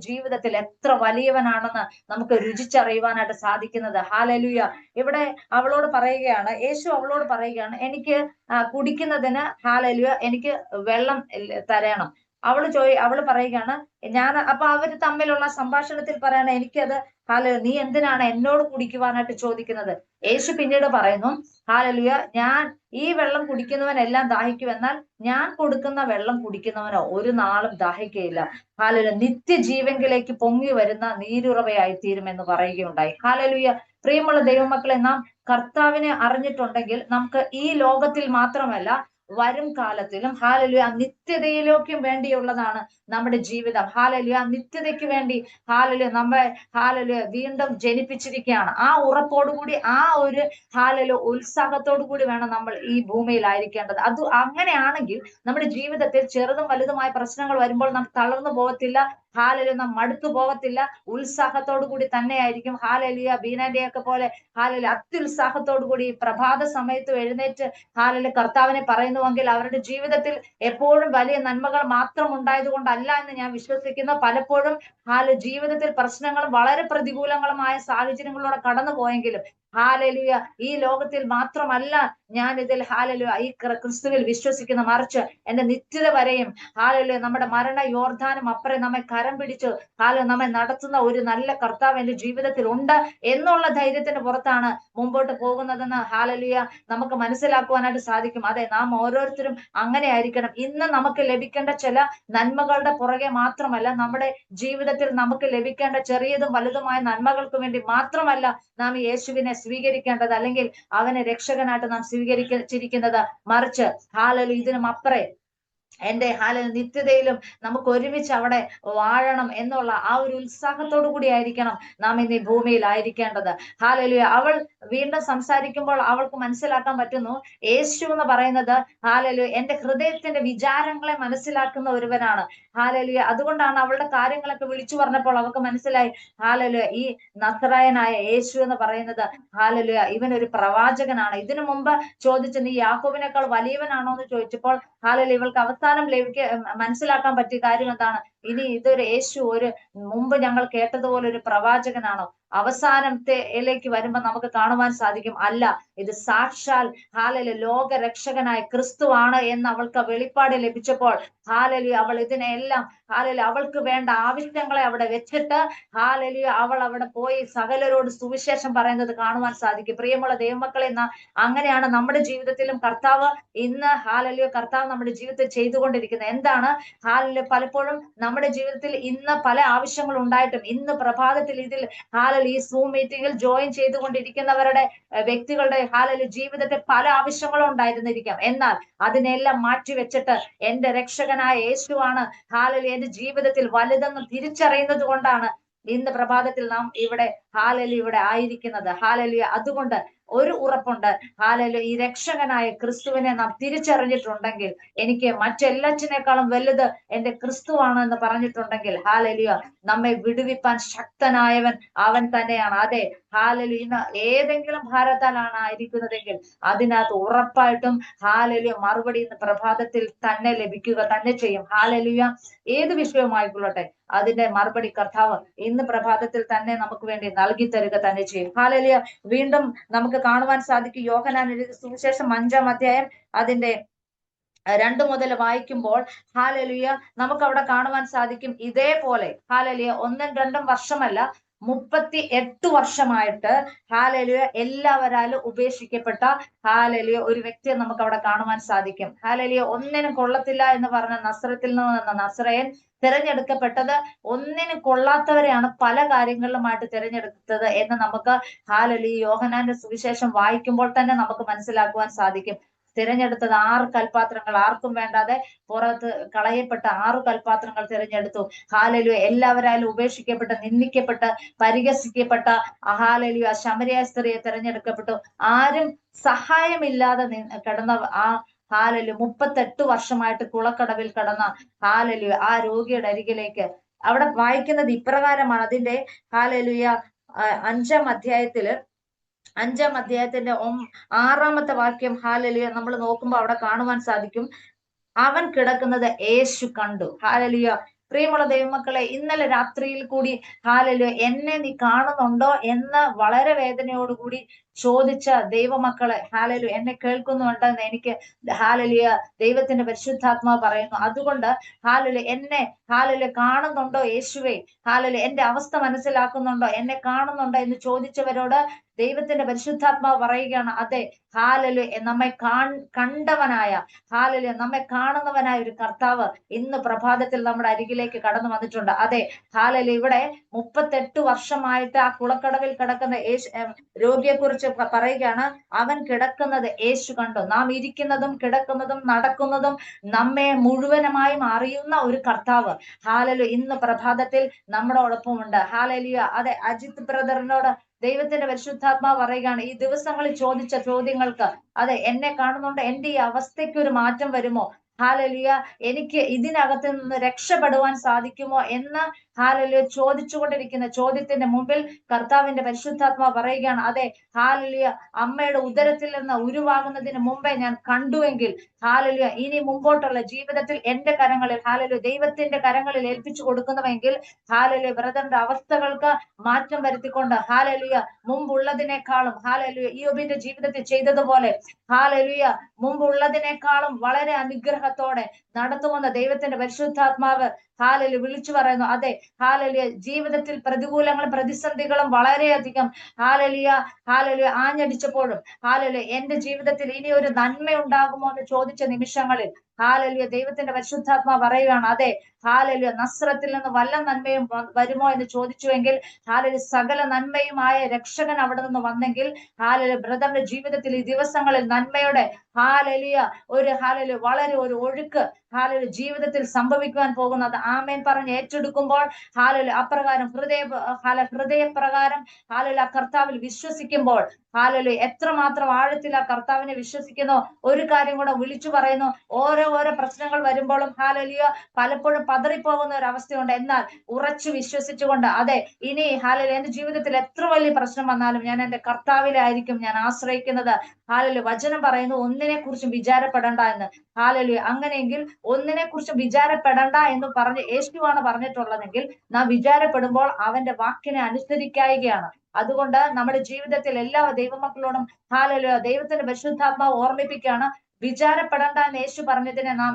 ജീവിതത്തിൽ എത്ര വലിയവനാണെന്ന് നമുക്ക് രുചിച്ചറിയുവാനായിട്ട് സാധിക്കുന്നത്. ഹാലലുയ ഇവിടെ അവളോട് പറയുകയാണ്, യേശു അവളോട് പറയുകയാണ്, എനിക്ക് കുടിക്കുന്നതിന് ഹാലലുയ എനിക്ക് വെള്ളം തരണം. അവള് പറയുകയാണ്, അപ്പൊ അവര് തമ്മിലുള്ള സംഭാഷണത്തിൽ പറയണ, എനിക്കത് നീ എന്തിനാണ് എന്നോട് കുടിക്കുവാനായിട്ട് ചോദിക്കുന്നത്? യേശു പിന്നീട് പറയുന്നു, ഹാലലുയ ഞാൻ ഈ വെള്ളം കുടിക്കുന്നവനെല്ലാം ദാഹിക്കും, എന്നാൽ ഞാൻ കൊടുക്കുന്ന വെള്ളം കുടിക്കുന്നവനോ ഒരു നാളും ദാഹിക്കയില്ല. ഹാലലുയ നിത്യജീവങ്കിലേക്ക് പൊങ്ങി വരുന്ന നീരുറവയായി തീരുമെന്ന് പറയുകയുണ്ടായി. ഹാലലുയ പ്രിയമുള്ള ദൈവമക്കളെ, നാം കർത്താവിനെ അറിഞ്ഞിട്ടുണ്ടെങ്കിൽ നമുക്ക് ഈ ലോകത്തിൽ മാത്രമല്ല വരും കാലത്തിലും ഹാലലുയ നിത്യതയിലേക്കും വേണ്ടിയുള്ളതാണ് നമ്മുടെ ജീവിതം. ഹാലലുയ നിത്യതയ്ക്ക് വേണ്ടി ഹാലലുയ വീണ്ടും ജനിപ്പിച്ചിരിക്കുകയാണ്. ആ ഉറപ്പോടുകൂടി ആ ഒരു ഉത്സാഹത്തോടു കൂടി വേണം നമ്മൾ ഈ ഭൂമിയിലായിരിക്കേണ്ടത്. അത് അങ്ങനെയാണെങ്കിൽ നമ്മുടെ ജീവിതത്തിൽ ചെറുതും വലുതുമായ പ്രശ്നങ്ങൾ വരുമ്പോൾ നാം തളർന്നു പോകത്തില്ല. ഹാലലുയ നാം മടുത്തു പോകത്തില്ല. ഉത്സാഹത്തോടു കൂടി തന്നെയായിരിക്കും. ഹാലലുയ ബീനാന്റെയൊക്കെ പോലെ അത്യുത്സാഹത്തോടു കൂടി പ്രഭാത സമയത്ത് എഴുന്നേറ്റ് കർത്താവിനെ പറയുന്നുവെങ്കിൽ അവരുടെ ജീവിതത്തിൽ എപ്പോഴും വലിയ നന്മകൾ മാത്രം ഉണ്ടായത് കൊണ്ടല്ല എന്ന് ഞാൻ വിശ്വസിക്കുന്നു. പലപ്പോഴും ജീവിതത്തിൽ പ്രശ്നങ്ങളും വളരെ പ്രതികൂലങ്ങളുമായ സാഹചര്യങ്ങളിലൂടെ കടന്നു പോയെങ്കിലും ഹാലലുയ ഈ ലോകത്തിൽ മാത്രമല്ല ഞാൻ ഇതിൽ ഈ ക്രിസ്തുവിൽ വിശ്വസിക്കുന്ന, മറിച്ച് എന്റെ നിത്യത വരെയും നമ്മുടെ മരണ യോർധാനം അപ്പുറം നമ്മെ കരം പിടിച്ച് നമ്മെ നടത്തുന്ന ഒരു നല്ല കർത്താവ് എന്റെ ജീവിതത്തിൽ ഉണ്ട് എന്നുള്ള ധൈര്യത്തിന് പുറത്താണ് മുമ്പോട്ട് പോകുന്നതെന്ന് നമുക്ക് മനസ്സിലാക്കുവാനായിട്ട് സാധിക്കും. അതെ, നാം ഓരോരുത്തരും അങ്ങനെ ആയിരിക്കണം. ഇന്ന് നമുക്ക് ലഭിക്കേണ്ട ചില നന്മകളുടെ പുറകെ മാത്രമല്ല, നമ്മുടെ ജീവിതത്തിൽ നമുക്ക് ലഭിക്കേണ്ട ചെറിയതും വലുതുമായ നന്മകൾക്ക് വേണ്ടി മാത്രമല്ല നാം യേശുവിനെ സ്വീകരിക്കേണ്ടത്, അല്ലെങ്കിൽ അവനെ രക്ഷകനായിട്ട് നാം സ്വീകരിച്ചിരിക്കുന്നത്, മറിച്ച് ഇതിനും അപ്പുറേ എന്റെ നിത്യതയിലും നമുക്ക് ഒരുമിച്ച് അവിടെ വാഴണം എന്നുള്ള ആ ഒരു ഉത്സാഹത്തോടു കൂടി ആയിരിക്കണം നാം ഇന്ന് ഈ ഭൂമിയിൽ ആയിരിക്കേണ്ടത്. അവൾ വീണ്ടും സംസാരിക്കുമ്പോൾ അവൾക്ക് മനസ്സിലാക്കാൻ പറ്റുന്നു, യേശു എന്ന് പറയുന്നത് എന്റെ ഹൃദയത്തിന്റെ വിചാരങ്ങളെ മനസ്സിലാക്കുന്ന ഒരുവനാണ്. അതുകൊണ്ടാണ് അവളുടെ കാര്യങ്ങളൊക്കെ വിളിച്ചു പറഞ്ഞപ്പോൾ അവൾക്ക് മനസ്സിലായി, ഈ നസറായനായ യേശു എന്ന് പറയുന്നത് ഇവൻ ഒരു പ്രവാചകനാണ്. ഇതിനു മുമ്പ് ചോദിച്ച, നീ യാക്കോബിനേക്കാൾ വലിയവനാണോ എന്ന് ചോദിച്ചപ്പോൾ ഇവൾക്ക് അവസാനം മനസ്സിലാക്കാൻ പറ്റിയ കാര്യം എന്താണ്? ഇനി ഇതൊരു യേശു മുമ്പ് ഞങ്ങൾ കേട്ടതുപോലെ ഒരു പ്രവാചകനാണോ? അവസാനത്തേലേക്ക് വരുമ്പോ നമുക്ക് കാണുവാൻ സാധിക്കും, അല്ല, ഇത് സാക്ഷാൽ ലോകരക്ഷകനായ ക്രിസ്തുവാണ് എന്ന് അവൾക്ക് വെളിപ്പാട് ലഭിച്ചപ്പോൾ അവൾ ഇതിനെല്ലാം അവൾക്ക് വേണ്ട ആവശ്യങ്ങളെ അവിടെ വെച്ചിട്ട് അവൾ അവിടെ പോയി സകലരോട് സുവിശേഷം പറയുന്നത് കാണുവാൻ സാധിക്കും. പ്രിയമുള്ള ദൈവമക്കളെ, അങ്ങനെയാണ് നമ്മുടെ ജീവിതത്തിലും കർത്താവ് ഇന്ന് കർത്താവ് നമ്മുടെ ജീവിതത്തിൽ ചെയ്തുകൊണ്ടിരിക്കുന്നത്. എന്താണ്? പലപ്പോഴും നമ്മുടെ ജീവിതത്തിൽ ഇന്ന് പല ആവശ്യങ്ങൾ ഉണ്ടായിട്ടും ഇന്ന് പ്രഭാതത്തിൽ ഇതിൽ ഈ സൂം മീറ്റിംഗിൽ ജോയിൻ ചെയ്തുകൊണ്ടിരിക്കുന്നവരുടെ വ്യക്തികളുടെ ജീവിതത്തിൽ പല ആവശ്യങ്ങളും ഉണ്ടായിരുന്നിരിക്കാം. എന്നാൽ അതിനെല്ലാം മാറ്റിവെച്ചിട്ട് എന്റെ രക്ഷകനായ യേശുവാണ് എന്റെ ജീവിതത്തിൽ വലുതെന്ന് തിരിച്ചറിയുന്നത് കൊണ്ടാണ് ഇന്ന് പ്രഭാതത്തിൽ നാം ഇവിടെ ഇവിടെ ആയിരിക്കുന്നത്. അതുകൊണ്ട് ഒരു ഉറപ്പുണ്ട്, ഈ രക്ഷകനായ ക്രിസ്തുവിനെ നാം തിരിച്ചറിഞ്ഞിട്ടുണ്ടെങ്കിൽ, എനിക്ക് മറ്റെല്ലാറ്റിനേക്കാളും വലുത് എന്റെ ക്രിസ്തുവാണ് എന്ന് പറഞ്ഞിട്ടുണ്ടെങ്കിൽ നമ്മെ വിടുവിപ്പാൻ ശക്തനായവൻ അവൻ തന്നെയാണ്. അതെ, ഇന്ന് ഏതെങ്കിലും ഭാരത്താലാണ് ആയിരിക്കുന്നതെങ്കിൽ അതിനകത്ത് ഉറപ്പായിട്ടും മറുപടി ഇന്ന് പ്രഭാതത്തിൽ തന്നെ ലഭിക്കുക തന്നെ ചെയ്യും. ഏത് വിഷയമായിക്കൊള്ളട്ടെ, അതിന്റെ മറുപടി കർത്താവ് ഇന്ന് പ്രഭാതത്തിൽ തന്നെ നമുക്ക് വേണ്ടി നൽകി തരിക തന്നെ ചെയ്യും. വീണ്ടും നമുക്ക് കാണുവാൻ സാധിക്കും, യോഹന്നാൻ എഴുതിയ സുവിശേഷം 5-ാം അധ്യായം അതിന്റെ 2 മുതൽ വായിക്കുമ്പോൾ നമുക്ക് അവിടെ കാണുവാൻ സാധിക്കും, ഇതേപോലെ 1-2 വർഷമല്ല 38 വർഷമായിട്ട് ഹാലലുയ എല്ലാവരാലും ഉപേക്ഷിക്കപ്പെട്ട ഹാലലുയ ഒരു വ്യക്തിയെ നമുക്ക് അവിടെ കാണുവാൻ സാധിക്കും. ഹാലലുയ ഒന്നിനും കൊള്ളത്തില്ല എന്ന് പറഞ്ഞ നസ്രത്തിൽ നിന്ന് വന്ന നസ്രയൻ തിരഞ്ഞെടുക്കപ്പെട്ടത് ഒന്നിനും കൊള്ളാത്തവരെയാണ് പല കാര്യങ്ങളിലുമായിട്ട് തിരഞ്ഞെടുത്തത് എന്ന് നമുക്ക് ഹാലലുയ യോഹന്നാന്റെ സുവിശേഷം വായിക്കുമ്പോൾ തന്നെ നമുക്ക് മനസ്സിലാക്കുവാൻ സാധിക്കും. തിരഞ്ഞെടുത്തത് 6 കൽപാത്രങ്ങൾ, ആർക്കും വേണ്ടാതെ പുറത്ത് കളയപ്പെട്ട 6 കൽപാത്രങ്ങൾ തിരഞ്ഞെടുത്തു. ഹാലലുയ എല്ലാവരാലും ഉപേക്ഷിക്കപ്പെട്ട്, നിന്ദിക്കപ്പെട്ട്, പരിഹസിക്കപ്പെട്ട ഹാലലുയ ശമരിയ സ്ത്രീയെ തിരഞ്ഞെടുക്കപ്പെട്ടു. ആരും സഹായമില്ലാതെ കിടന്ന ആ ഹാലലു 38 വർഷമായിട്ട് കുളക്കടവിൽ കിടന്ന ഹാലലുയ ആ രോഗിയുടെ അരികിലേക്ക് അവിടെ വായിക്കുന്നത് ഇപ്രകാരമാണ്. അതിന്റെ ഹാലലുയ 5-ാം അധ്യായത്തില് 5-ാം അധ്യായത്തിന്റെ 6-ാമത്തെ വാക്യം ഹാലലുയ നമ്മൾ നോക്കുമ്പോൾ അവിടെ കാണുവാൻ സാധിക്കും, അവൻ കിടക്കുന്നത് യേശു കണ്ടു. ഹാലലുയ. പ്രിയമുള്ള ദൈവമക്കളെ, ഇന്നലെ രാത്രിയിൽ കൂടി ഹാലലുയ എന്നെ നീ കാണുന്നുണ്ടോ എന്ന് വളരെ വേദനയോടുകൂടി ചോദിച്ച ദൈവമക്കളെ, ഹാലലു എന്നെ കേൾക്കുന്നുണ്ടെന്ന് എനിക്ക് ഹാലലിയ ദൈവത്തിന്റെ പരിശുദ്ധാത്മാവ് പറയുന്നു. അതുകൊണ്ട് ഹാലലു എന്നെ ഹാലലു കാണുന്നുണ്ടോ യേശുവേ, ഹാലലു എന്റെ അവസ്ഥ മനസ്സിലാക്കുന്നുണ്ടോ, എന്നെ കാണുന്നുണ്ടോ എന്ന് ചോദിച്ചവരോട് ദൈവത്തിന്റെ പരിശുദ്ധാത്മാവ് പറയുകയാണ്, അതെ ഹാലലു നമ്മെ കണ്ടവനായ ഹാലലു നമ്മെ കാണുന്നവനായ ഒരു കർത്താവ് ഇന്ന് പ്രഭാതത്തിൽ നമ്മുടെ അരികിലേക്ക് കടന്നു വന്നിട്ടുണ്ട്. അതെ ഹാലലു ഇവിടെ 38 വർഷമായിട്ട് ആ കുളക്കടവിൽ കിടക്കുന്ന രോഗിയെ കുറിച്ച് പറയുകയാണ്, അവൻ കിടക്കുന്നത് യേശു കണ്ടു. നാം ഇരിക്കുന്നതും കിടക്കുന്നതും നടക്കുന്നതും നമ്മെ മുഴുവനുമായും അറിയുന്ന ഒരു കർത്താവ് ഹാലലു ഇന്ന് പ്രഭാതത്തിൽ നമ്മളോടൊപ്പമുണ്ട്. ഹാലലിയ. അതെ, അജിത് ബ്രദറിനോട് ദൈവത്തിന്റെ പരിശുദ്ധാത്മാവ് പറയുകയാണ്, ഈ ദിവസങ്ങളിൽ ചോദിച്ച ചോദ്യങ്ങൾക്ക്, അതെ എന്നെ കാണുന്നുണ്ട്, എന്റെ ഈ അവസ്ഥയ്ക്ക് ഒരു മാറ്റം വരുമോ, ഹാലലിയ എനിക്ക് ഇതിനകത്ത് നിന്ന് രക്ഷപ്പെടുവാൻ സാധിക്കുമോ എന്ന് ഹാലലിയ ചോദിച്ചുകൊണ്ടിരിക്കുന്ന ചോദ്യത്തിന്റെ മുമ്പിൽ കർത്താവിന്റെ പരിശുദ്ധാത്മാവ് പറയുകയാണ്, അതെ ഹാലലിയ അമ്മയുടെ ഉദരത്തിൽ നിന്ന് ഉരുവാകുന്നതിന് മുമ്പേ ഞാൻ കണ്ടുവെങ്കിൽ ഹാലലിയ ഇനി മുമ്പോട്ടുള്ള ജീവിതത്തിൽ എന്റെ കരങ്ങളിൽ ഹാലലിയ ദൈവത്തിന്റെ കരങ്ങളിൽ ഏൽപ്പിച്ചു കൊടുക്കുന്നുവെങ്കിൽ ഹാലലിയ ബ്രദറിന്റെ അവസ്ഥകൾക്ക് മാറ്റം വരുത്തിക്കൊണ്ട് ഹാലലിയ മുമ്പുള്ളതിനേക്കാളും ഹാലലിയ ഇയ്യോബിന്റെ ജീവിതത്തിൽ ചെയ്തതുപോലെ ഹാലലിയ മുമ്പുള്ളതിനേക്കാളും വളരെ അനുഗ്രഹത്തോടെ നടത്തുമെന്ന ദൈവത്തിന്റെ പരിശുദ്ധാത്മാവ് ഹാലലു വിളിച്ചു പറയുന്നു. അതെ ഹാലലിയ ജീവിതത്തിൽ പ്രതികൂലങ്ങളും പ്രതിസന്ധികളും വളരെയധികം ഹാലലിയ ആഞ്ഞടിച്ചപ്പോഴും ഹാലലിയ എന്റെ ജീവിതത്തിൽ ഇനി ഒരു നന്മ ഉണ്ടാകുമോ എന്ന് ചോദിച്ച നിമിഷങ്ങളിൽ ഹാലലിയ ദൈവത്തിന്റെ പരിശുദ്ധാത്മാ പറയുകയാണ്, അതെ ഹാലലിയ നസ്രത്തിൽ നിന്ന് വല്ല നന്മയും വരുമോ എന്ന് ചോദിച്ചുവെങ്കിൽ ഹാലലിയ സകല നന്മയുമായ രക്ഷകൻ അവിടെ നിന്ന് വന്നെങ്കിൽ ഹാലലിയ ബ്രദറിന്റെ ജീവിതത്തിൽ ഈ ദിവസങ്ങളിൽ നന്മയുടെ ഹാലലിയ ഹാലലിയ വളരെ ഒരു ഒഴുക്ക് ഹാലലിയ ജീവിതത്തിൽ സംഭവിക്കുവാൻ പോകുന്നത് ആമേൻ പറഞ്ഞ് ഏറ്റെടുക്കുമ്പോൾ ഹാലലിയ അപ്രകാരം ഹൃദയപ്രകാരം ഹാലലിയ കർത്താവിൽ വിശ്വസിക്കുമ്പോൾ ഹാലലിയ എത്രമാത്രം ആഴത്തിൽ ആ കർത്താവിനെ വിശ്വസിക്കുന്നോ ഒരു കാര്യം കൂടെ വിളിച്ചു പറയുന്നു, ഓരോ പ്രശ്നങ്ങൾ വരുമ്പോഴും ഹാലലിയ പലപ്പോഴും പതറിപ്പോകുന്ന ഒരു അവസ്ഥയുണ്ട്. എന്നാൽ ഉറച്ചു വിശ്വസിച്ചുകൊണ്ട് അതെ ഇനി ഹാലലിയ എന്റെ ജീവിതത്തിൽ എത്ര വലിയ പ്രശ്നം വന്നാലും ഞാൻ എന്റെ കർത്താവിലായിരിക്കും ഞാൻ ആശ്രയിക്കുന്നത്. ഹാലലിയ വചനം പറയുന്നു ഒന്നിനെ കുറിച്ചും വിചാരപ്പെടണ്ട എന്ന്. ഹാലലിയ അങ്ങനെയെങ്കിൽ ഒന്നിനെ കുറിച്ചും വിചാരപ്പെടണ്ട എന്ന് പറഞ്ഞ് യേശുവാണ് പറഞ്ഞിട്ടുള്ളതെങ്കിൽ നാം വിചാരപ്പെടുമ്പോൾ അവന്റെ വാക്കിനെ അനുസരിക്കുകയാണ്. അതുകൊണ്ട് നമ്മുടെ ജീവിതത്തിൽ എല്ലാ ദൈവമക്കളോടും ഹാലലിയ ദൈവത്തിന്റെ പരിശുദ്ധാത്മാവ് ഓർമ്മിപ്പിക്കുകയാണ്, വിചാരപ്പെടേണ്ട എന്ന് യേശു പറഞ്ഞതിനെ നാം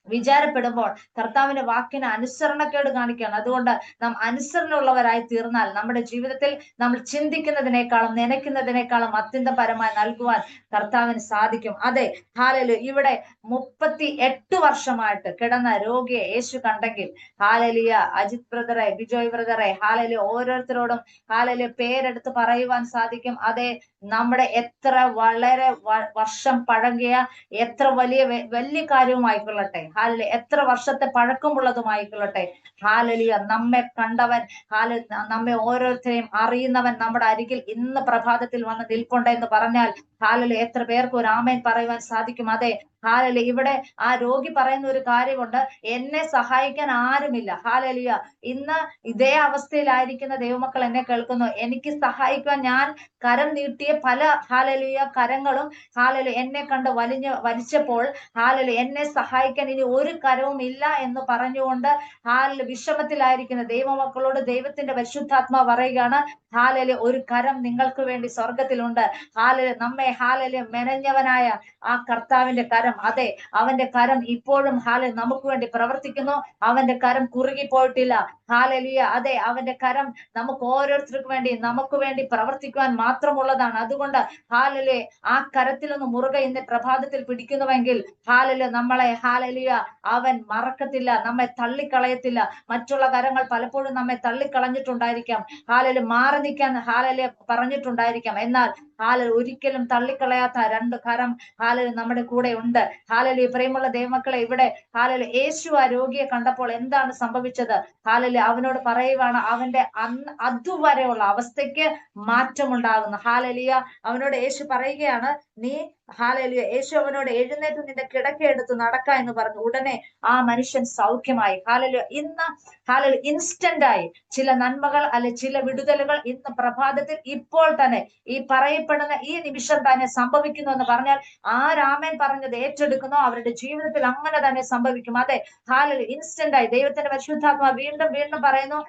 വിചാരപ്പെടുമ്പോൾ കർത്താവിന്റെ വാക്കിന് അനുസരണക്കേട് കാണിക്കുകയാണ്. അതുകൊണ്ട് നാം അനുസരണമുള്ളവരായി തീർന്നാൽ നമ്മുടെ ജീവിതത്തിൽ നമ്മൾ ചിന്തിക്കുന്നതിനേക്കാളും നനയ്ക്കുന്നതിനേക്കാളും അത്യന്തപരമായി നൽകുവാൻ കർത്താവിന് സാധിക്കും. അതെ ഹാലലു ഇവിടെ 38 വർഷമായിട്ട് കിടന്ന രോഗിയെ യേശു കണ്ടെങ്കിൽ ഹാലലിയ അജിത് ബ്രദറെ, ബിജോയ് ബ്രദറെ ഹാലലിയ ഓരോരുത്തരോടും ഹാലലിയ പേരെടുത്ത് പറയുവാൻ സാധിക്കും. അതെ നമ്മുടെ എത്ര വളരെ വർഷം പഴകിയ എത്ര വലിയ കാര്യവുമായിക്കൊള്ളട്ടെ, ഹാലലിയ എത്ര വർഷത്തെ പഴക്കമുള്ളതുമായിക്കൊള്ളട്ടെ, ഹാലലിയ നമ്മെ കണ്ടവൻ നമ്മെ ഓരോരുത്തരെയും അറിയുന്നവൻ നമ്മുടെ അരികിൽ ഇന്ന് പ്രഭാതത്തിൽ വന്ന് നിൽപ്പുണ്ട് എന്ന് പറഞ്ഞാൽ ഹാലലിയ എത്ര പേർക്ക് ഒരു ആമേൻ പറയുവാൻ സാധിക്കും. അതെ ഹാലലിയ ഇവിടെ ആ രോഗി പറയുന്ന ഒരു കാര്യമുണ്ട്, എന്നെ സഹായിക്കാൻ ആരുമില്ല. ഹാലലിയ ഇന്ന് ഇതേ അവസ്ഥയിലായിരിക്കുന്ന ദൈവമക്കൾ എന്നെ കേൾക്കുന്നു, എനിക്ക് സഹായിക്കുവാൻ ഞാൻ കരം നീട്ടിയ പല ഹാലലിയ കരങ്ങളും ഹാലലിയ എന്നെ കണ്ട് വലിച്ചപ്പോൾ ഹാലലിയ എന്നെ സഹായിക്കാൻ ഇനി ഒരു കരവും ഇല്ല എന്ന് പറഞ്ഞുകൊണ്ട് വിഷമത്തിലായിരിക്കുന്ന ദൈവമക്കളോട് ദൈവത്തിന്റെ പരിശുദ്ധാത്മാ പറയുകയാണ്, ഹാലലിയ ഒരു കരം നിങ്ങൾക്ക് വേണ്ടി സ്വർഗത്തിലുണ്ട്. ഹാലലിയ നമ്മെ ഹാലലിയ മെനഞ്ഞവനായ ആ കർത്താവിന്റെ കരം കരം, അതെ അവന്റെ കരം ഇപ്പോഴും നമുക്ക് വേണ്ടി പ്രവർത്തിക്കുന്നു. അവന്റെ കരം കുറുകിപ്പോയിട്ടില്ല. ഹാലലിയ, അതെ അവന്റെ കരം നമുക്ക് ഓരോരുത്തർക്കും വേണ്ടി നമുക്ക് വേണ്ടി പ്രവർത്തിക്കുവാൻ മാത്രമുള്ളതാണ്. അതുകൊണ്ട് ഹാലലേ ആ കരത്തിലൊന്ന് മുറുകെ ഇന്ന് പ്രഭാതത്തിൽ പിടിക്കുന്നുവെങ്കിൽ നമ്മളെ അവൻ മറക്കത്തില്ല, നമ്മെ തള്ളിക്കളയത്തില്ല. മറ്റുള്ള കരങ്ങൾ പലപ്പോഴും നമ്മെ തള്ളിക്കളഞ്ഞിട്ടുണ്ടായിരിക്കാം, മാറി നിൽക്കാൻ പറഞ്ഞിട്ടുണ്ടായിരിക്കാം. എന്നാൽ ഒരിക്കലും തള്ളിക്കളയാത്ത രണ്ട് കരം നമ്മുടെ കൂടെ ഉണ്ട്. പ്രിയമുള്ള ദൈവമക്കളെ, ഇവിടെ യേശു ആ രോഗിയെ കണ്ടപ്പോൾ എന്താണ് സംഭവിച്ചത്? അവനോട് പറയുവാണ് അവന്റെ അതുവരെയുള്ള അവസ്ഥയ്ക്ക് മാറ്റമുണ്ടാകുന്നു. അവനോട് യേശു പറയുകയാണ്, നീ യേശു അവനോട് എഴുന്നേറ്റ് നിന്റെ കിടക്ക എടുത്ത് നടക്ക എന്ന് പറഞ്ഞു. ഉടനെ ആ മനുഷ്യൻ സൗഖ്യമായി. ഇന്ന് ഇൻസ്റ്റന്റ് ആയി ചില നന്മകൾ ചില വിടുതലുകൾ ഇന്ന് പ്രഭാതത്തിൽ ഇപ്പോൾ തന്നെ ഈ പറയപ്പെടുന്ന ഈ നിമിഷം തന്നെ സംഭവിക്കുന്നു എന്ന് പറഞ്ഞാൽ ആരാമേൻ പറഞ്ഞത് ഏറ്റെടുക്കുന്നോ അവരുടെ ജീവിതത്തിൽ അങ്ങനെ തന്നെ സംഭവിക്കും. അതെ, ഇൻസ്റ്റന്റ് ആയി ദൈവത്തിന്റെ പരിശുദ്ധാത്മാ വീണ്ടും വീണ്ടും പറയുന്നു,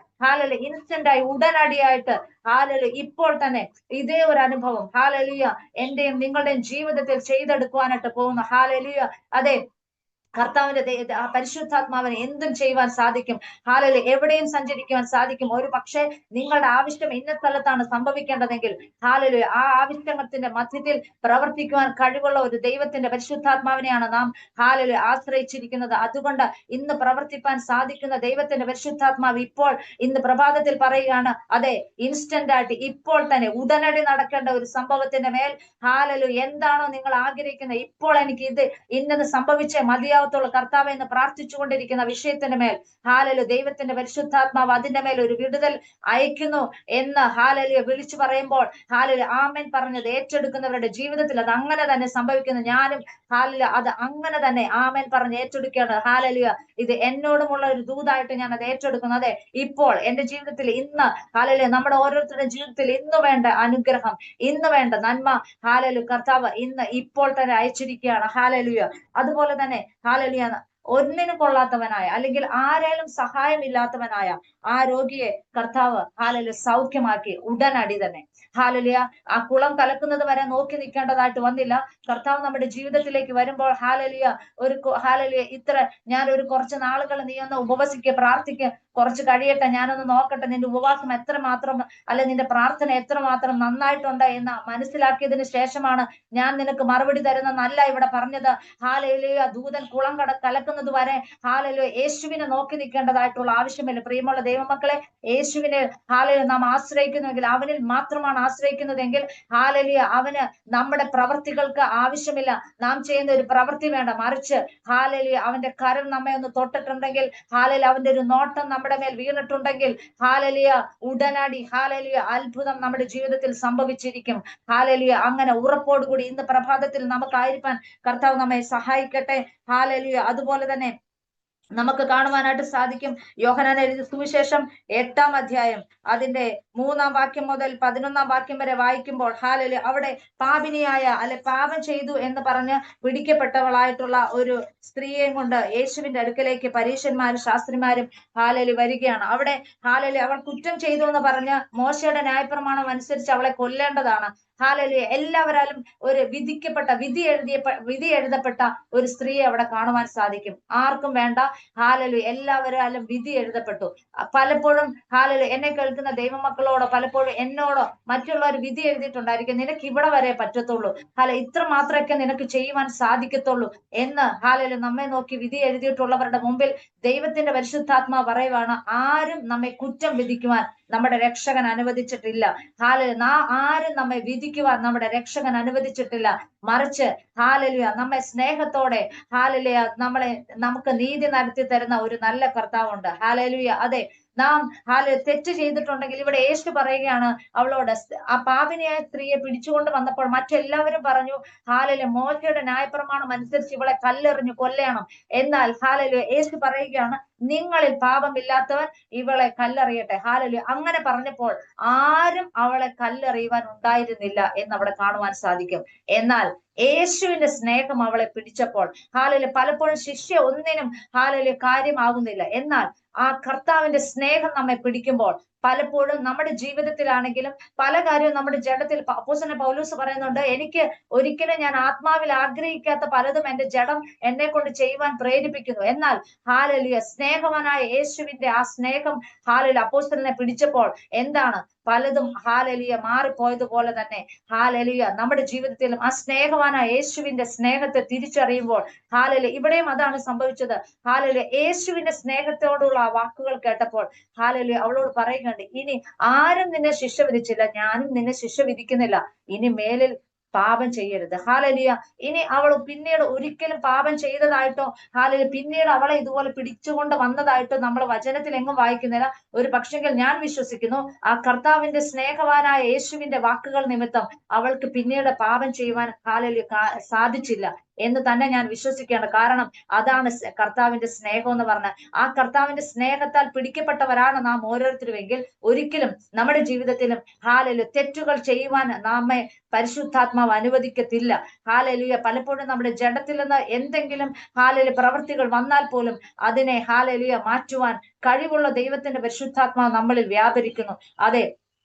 ഇൻസ്റ്റന്റ് ആയി ഉടനടിയായിട്ട് ഇപ്പോൾ തന്നെ ഇതേ ഒരു അനുഭവം എന്റെയും നിങ്ങളുടെയും ജീവിതത്തിൽ ചെയ്തെടുക്കുവാനായിട്ട് പോകുന്നു. അതെ, കർത്താവിന്റെ പരിശുദ്ധാത്മാവിന് എന്തും ചെയ്യുവാൻ സാധിക്കും. എവിടെയും സഞ്ചരിക്കുവാൻ സാധിക്കും. ഒരു പക്ഷേ നിങ്ങളുടെ ആവശ്യം ഇന്ന സ്ഥലത്താണ് സംഭവിക്കേണ്ടതെങ്കിൽ ആ ആവശ്യത്തിന്റെ മധ്യത്തിൽ പ്രവർത്തിക്കുവാൻ കഴിവുള്ള ഒരു ദൈവത്തിന്റെ പരിശുദ്ധാത്മാവിനെയാണ് നാം ആശ്രയിച്ചിരിക്കുന്നത്. അതുകൊണ്ട് ഇന്ന് പ്രവർത്തിപ്പാൻ സാധിക്കുന്ന ദൈവത്തിന്റെ പരിശുദ്ധാത്മാവ് ഇപ്പോൾ ഇന്ന് പ്രഭാതത്തിൽ പറയുകയാണ്, അതെ ഇൻസ്റ്റന്റ് ആയിട്ട് ഇപ്പോൾ തന്നെ ഉടനടി നടക്കേണ്ട ഒരു സംഭവത്തിന്റെ മേൽ എന്താണോ നിങ്ങൾ ആഗ്രഹിക്കുന്നത്, ഇപ്പോൾ എനിക്ക് ഇത് ഇന്നത് സംഭവിച്ചേ മതിയാവും കർത്താവ് എന്ന് പ്രാർത്ഥിച്ചുകൊണ്ടിരിക്കുന്ന വിഷയത്തിന്റെ മേൽ ദൈവത്തിന്റെ പരിശുദ്ധാത്മാവ് അതിന്റെ മേൽ ഒരു വിടുതൽ അയക്കുന്നു എന്ന് വിളിച്ചു പറയുമ്പോൾ ആമേൻ പറഞ്ഞത് ഏറ്റെടുക്കുന്നവരുടെ ജീവിതത്തിൽ അത് അങ്ങനെ തന്നെ സംഭവിക്കുന്നു. ഞാനും അത് അങ്ങനെ തന്നെ ആമേൻ പറഞ്ഞ് ഏറ്റെടുക്കുകയാണ്. ഇത് എന്നോടുമുള്ള ഒരു ദൂതായിട്ട് ഞാൻ അത് ഏറ്റെടുക്കുന്നു. അതെ, ഇപ്പോൾ എന്റെ ജീവിതത്തിൽ ഇന്ന് നമ്മുടെ ഓരോരുത്തരുടെ ജീവിതത്തിൽ ഇന്ന് വേണ്ട അനുഗ്രഹം, ഇന്ന് വേണ്ട നന്മ കർത്താവ് ഇന്ന് ഇപ്പോൾ തന്നെ അയച്ചിരിക്കുകയാണ്. അതുപോലെ തന്നെ ഒന്നിനും കൊള്ളാത്തവനായ അല്ലെങ്കിൽ ആരാലും സഹായമില്ലാത്തവനായ ആ രോഗിയെ കർത്താവ് സൗഖ്യമാക്കി ഉടനടി തന്നെ. ആ കുളം കലക്കുന്നത് വരെ നോക്കി നിൽക്കേണ്ടതായിട്ട് വന്നില്ല. കർത്താവ് നമ്മുടെ ജീവിതത്തിലേക്ക് വരുമ്പോൾ ഞാൻ ഒരു കുറച്ച് നാളുകൾ നീ ഒന്ന് ഉപവസിക്കുക, പ്രാർത്ഥിക്കുക, കുറച്ച് കഴിയട്ടെ, ഞാനൊന്ന് നോക്കട്ടെ നിന്റെ ഉപവാസം എത്രമാത്രം നിന്റെ പ്രാർത്ഥന എത്രമാത്രം നന്നായിട്ടുണ്ട് എന്ന് മനസ്സിലാക്കിയതിന് ശേഷമാണ് ഞാൻ നിനക്ക് മറുപടി തരുന്നല്ല ഇവിടെ പറഞ്ഞത്. ദൂതൻ കുളം കലക്കുന്നത് വരെ യേശുവിനെ നോക്കി നിൽക്കേണ്ടതായിട്ടുള്ള ആവശ്യമില്ല. പ്രിയമുള്ള ദൈവമക്കളെ, യേശുവിനെ നാം ആശ്രയിക്കുന്നുവെങ്കിൽ, അവനിൽ മാത്രമാണ് ആശ്രയിക്കുന്നതെങ്കിൽ അവന് നമ്മുടെ പ്രവർത്തികൾക്ക് ആവശ്യമില്ല, നാം ചെയ്യുന്ന ഒരു പ്രവൃത്തി വേണ്ട. മറിച്ച് അവന്റെ കരം നമ്മെ ഒന്ന് തൊട്ടിട്ടുണ്ടെങ്കിൽ, അവന്റെ ഒരു നോട്ടം നമ്മുടെ മേൽ വീണിട്ടുണ്ടെങ്കിൽ ഉടനടി അത്ഭുതം നമ്മുടെ ജീവിതത്തിൽ സംഭവിച്ചിരിക്കും. അങ്ങനെ ഉറപ്പോടുകൂടി ഇന്ന് പ്രഭാതത്തിൽ നമുക്കായിരിക്കാൻ കർത്താവ് നമ്മെ സഹായിക്കട്ടെ. അതുപോലെ തന്നെ നമുക്ക് കാണുവാനായിട്ട് സാധിക്കും. യോഹന്നാൻ എഴുതിയ സുവിശേഷം 8-ാം അധ്യായം അതിന്റെ 3-ാം വാക്യം മുതൽ 11-ാം വാക്യം വരെ വായിക്കുമ്പോൾ അവിടെ പാപിനിയായ പാപം ചെയ്തു എന്ന് പറഞ്ഞ് പിടിക്കപ്പെട്ടവളായിട്ടുള്ള ഒരു സ്ത്രീയെയും കൊണ്ട് യേശുവിന്റെ അടുക്കലേക്ക് പരീശന്മാരും ശാസ്ത്രിമാരും വരികയാണ്. അവിടെ അവൾ കുറ്റം ചെയ്തു എന്ന് പറഞ്ഞ് മോശയുടെ ന്യായപ്രമാണം അനുസരിച്ച് അവളെ കൊല്ലേണ്ടതാണ്. എല്ലാവരാലും ഒരു വിധി എഴുതപ്പെട്ട ഒരു സ്ത്രീയെ അവിടെ കാണുവാൻ സാധിക്കും. ആർക്കും വേണ്ട, എല്ലാവരാലും വിധി എഴുതപ്പെട്ടു. പലപ്പോഴും എന്നെ കേൾക്കുന്ന ദൈവമക്കളോടോ പലപ്പോഴും എന്നോടോ മറ്റുള്ളവർ വിധി എഴുതിയിട്ടുണ്ടായിരിക്കും, നിനക്ക് ഇവിടെ വരെ പറ്റത്തുള്ളൂ, ഇത്ര മാത്രമൊക്കെ നിനക്ക് ചെയ്യുവാൻ സാധിക്കത്തുള്ളൂ എന്ന് നമ്മെ നോക്കി വിധി എഴുതിയിട്ടുള്ളവരുടെ മുമ്പിൽ ദൈവത്തിന്റെ പരിശുദ്ധാത്മാ പറയുവാണ്, ആരും നമ്മെ കുറ്റം വിധിക്കുവാൻ നമ്മുടെ രക്ഷകൻ അനുവദിച്ചിട്ടില്ല. ആരും നമ്മെ വിധിക്കുവാൻ നമ്മുടെ രക്ഷകൻ അനുവദിച്ചിട്ടില്ല. മറിച്ച് നമ്മെ സ്നേഹത്തോടെ നമുക്ക് നീതി നടത്തി തരുന്ന ഒരു നല്ല കർത്താവുണ്ട്. അതെ, നാം തെറ്റ് ചെയ്തിട്ടുണ്ടെങ്കിൽ ഇവിടെ യേശു പറയുകയാണ് അവളോട്, ആ പാപിനിയായ സ്ത്രീയെ പിടിച്ചുകൊണ്ട് വന്നപ്പോൾ മറ്റെല്ലാവരും പറഞ്ഞു മോശയുടെ ന്യായപ്രമാണം അനുസരിച്ച് ഇവളെ കല്ലെറിഞ്ഞു കൊല്ലണം. എന്നാൽ യേശു പറയുകയാണ്, നിങ്ങളിൽ പാപമില്ലാത്തവൻ ഇവളെ കല്ലെറിയട്ടെ. അങ്ങനെ പറഞ്ഞപ്പോൾ ആരും അവളെ കല്ലെറിയുവാൻ ഉണ്ടായിരുന്നില്ല എന്ന് അവിടെ കാണുവാൻ സാധിക്കും. എന്നാൽ യേശുവിന്റെ സ്നേഹം അവളെ പിടിച്ചപ്പോൾ പലപ്പോഴും ശിഷ്യ ഒന്നിനും കാര്യമാകുന്നില്ല. എന്നാൽ ആ കർത്താവിന്റെ സ്നേഹം നമ്മെ പിടിക്കുമ്പോൾ പലപ്പോഴും നമ്മുടെ ജീവിതത്തിലാണെങ്കിലും പല കാര്യവും നമ്മുടെ ജഡത്തിൽ അപ്പോസ്തലൻ പൗലോസ് പറയുന്നുണ്ട്, എനിക്ക് ഒരിക്കലും ഞാൻ ആത്മാവിൽ ആഗ്രഹിക്കാത്ത പലതും എന്റെ ജഡം എന്നെ കൊണ്ട് ചെയ്യുവാൻ പ്രേരിപ്പിക്കുന്നു. എന്നാൽ ഹാലലുയ സ്നേഹവാനായ യേശുവിന്റെ ആ സ്നേഹം ഹാലലു അപ്പോസ്തലനെ പിടിച്ചപ്പോൾ എന്താണ് പലതും ഹാലലിയ മാറിപ്പോയതുപോലെ തന്നെ ഹാലലിയ നമ്മുടെ ജീവിതത്തിലും ആ സ്നേഹവാനായ യേശുവിന്റെ സ്നേഹത്തെ തിരിച്ചറിയുമ്പോൾ ഹാലലി ഇവിടെയും അതാണ് സംഭവിച്ചത്. ഹാലലിയ യേശുവിന്റെ സ്നേഹത്തോടുള്ള ആ വാക്കുകൾ കേട്ടപ്പോൾ ഹാലലിയ അവളോട് പറയുന്നുണ്ട്, ഇനി ആരും നിന്നെ ശിക്ഷ വിധിച്ചില്ല, ഞാനും നിന്നെ ശിക്ഷ വിധിക്കുന്നില്ല, ഇനി മേലിൽ പാപം ചെയ്യരുത്. ഹാലലിയ ഇനി അവൾ പിന്നീട് ഒരിക്കലും പാപം ചെയ്തതായിട്ടോ ഹാലലിയ പിന്നീട് അവളെ ഇതുപോലെ പിടിച്ചുകൊണ്ട് വന്നതായിട്ടോ നമ്മൾ വചനത്തിൽ എങ്ങും വായിക്കുന്നില്ല. ഒരു പക്ഷെങ്കിൽ ഞാൻ വിശ്വസിക്കുന്നു ആ കർത്താവിന്റെ സ്നേഹവാനായ യേശുവിന്റെ വാക്കുകൾ നിമിത്തം അവൾക്ക് പിന്നീട് പാപം ചെയ്യുവാൻ ഹാലലിയ സാധിച്ചില്ല എന്ന് തന്നെ ഞാൻ വിശ്വസിക്കുകയാണ്. കാരണം അതാണ് കർത്താവിന്റെ സ്നേഹം എന്ന് പറഞ്ഞാൽ. ആ കർത്താവിന്റെ സ്നേഹത്താൽ പിടിക്കപ്പെട്ടവരാണ് നാം ഓരോരുത്തരുമെങ്കിൽ ഒരിക്കലും നമ്മുടെ ജീവിതത്തിലും ഹാലലു തെറ്റുകൾ ചെയ്യുവാൻ നമ്മെ പരിശുദ്ധാത്മാവ് അനുവദിക്കത്തില്ല. ഹാലലുയ പലപ്പോഴും നമ്മുടെ ജഡത്തിൽ നിന്ന് എന്തെങ്കിലും ഹാലലു പ്രവൃത്തികൾ വന്നാൽ പോലും അതിനെ ഹാലലുയ മാറ്റുവാൻ കഴിവുള്ള ദൈവത്തിന്റെ പരിശുദ്ധാത്മാവ് നമ്മളിൽ വ്യാപരിക്കുന്നു. അതെ,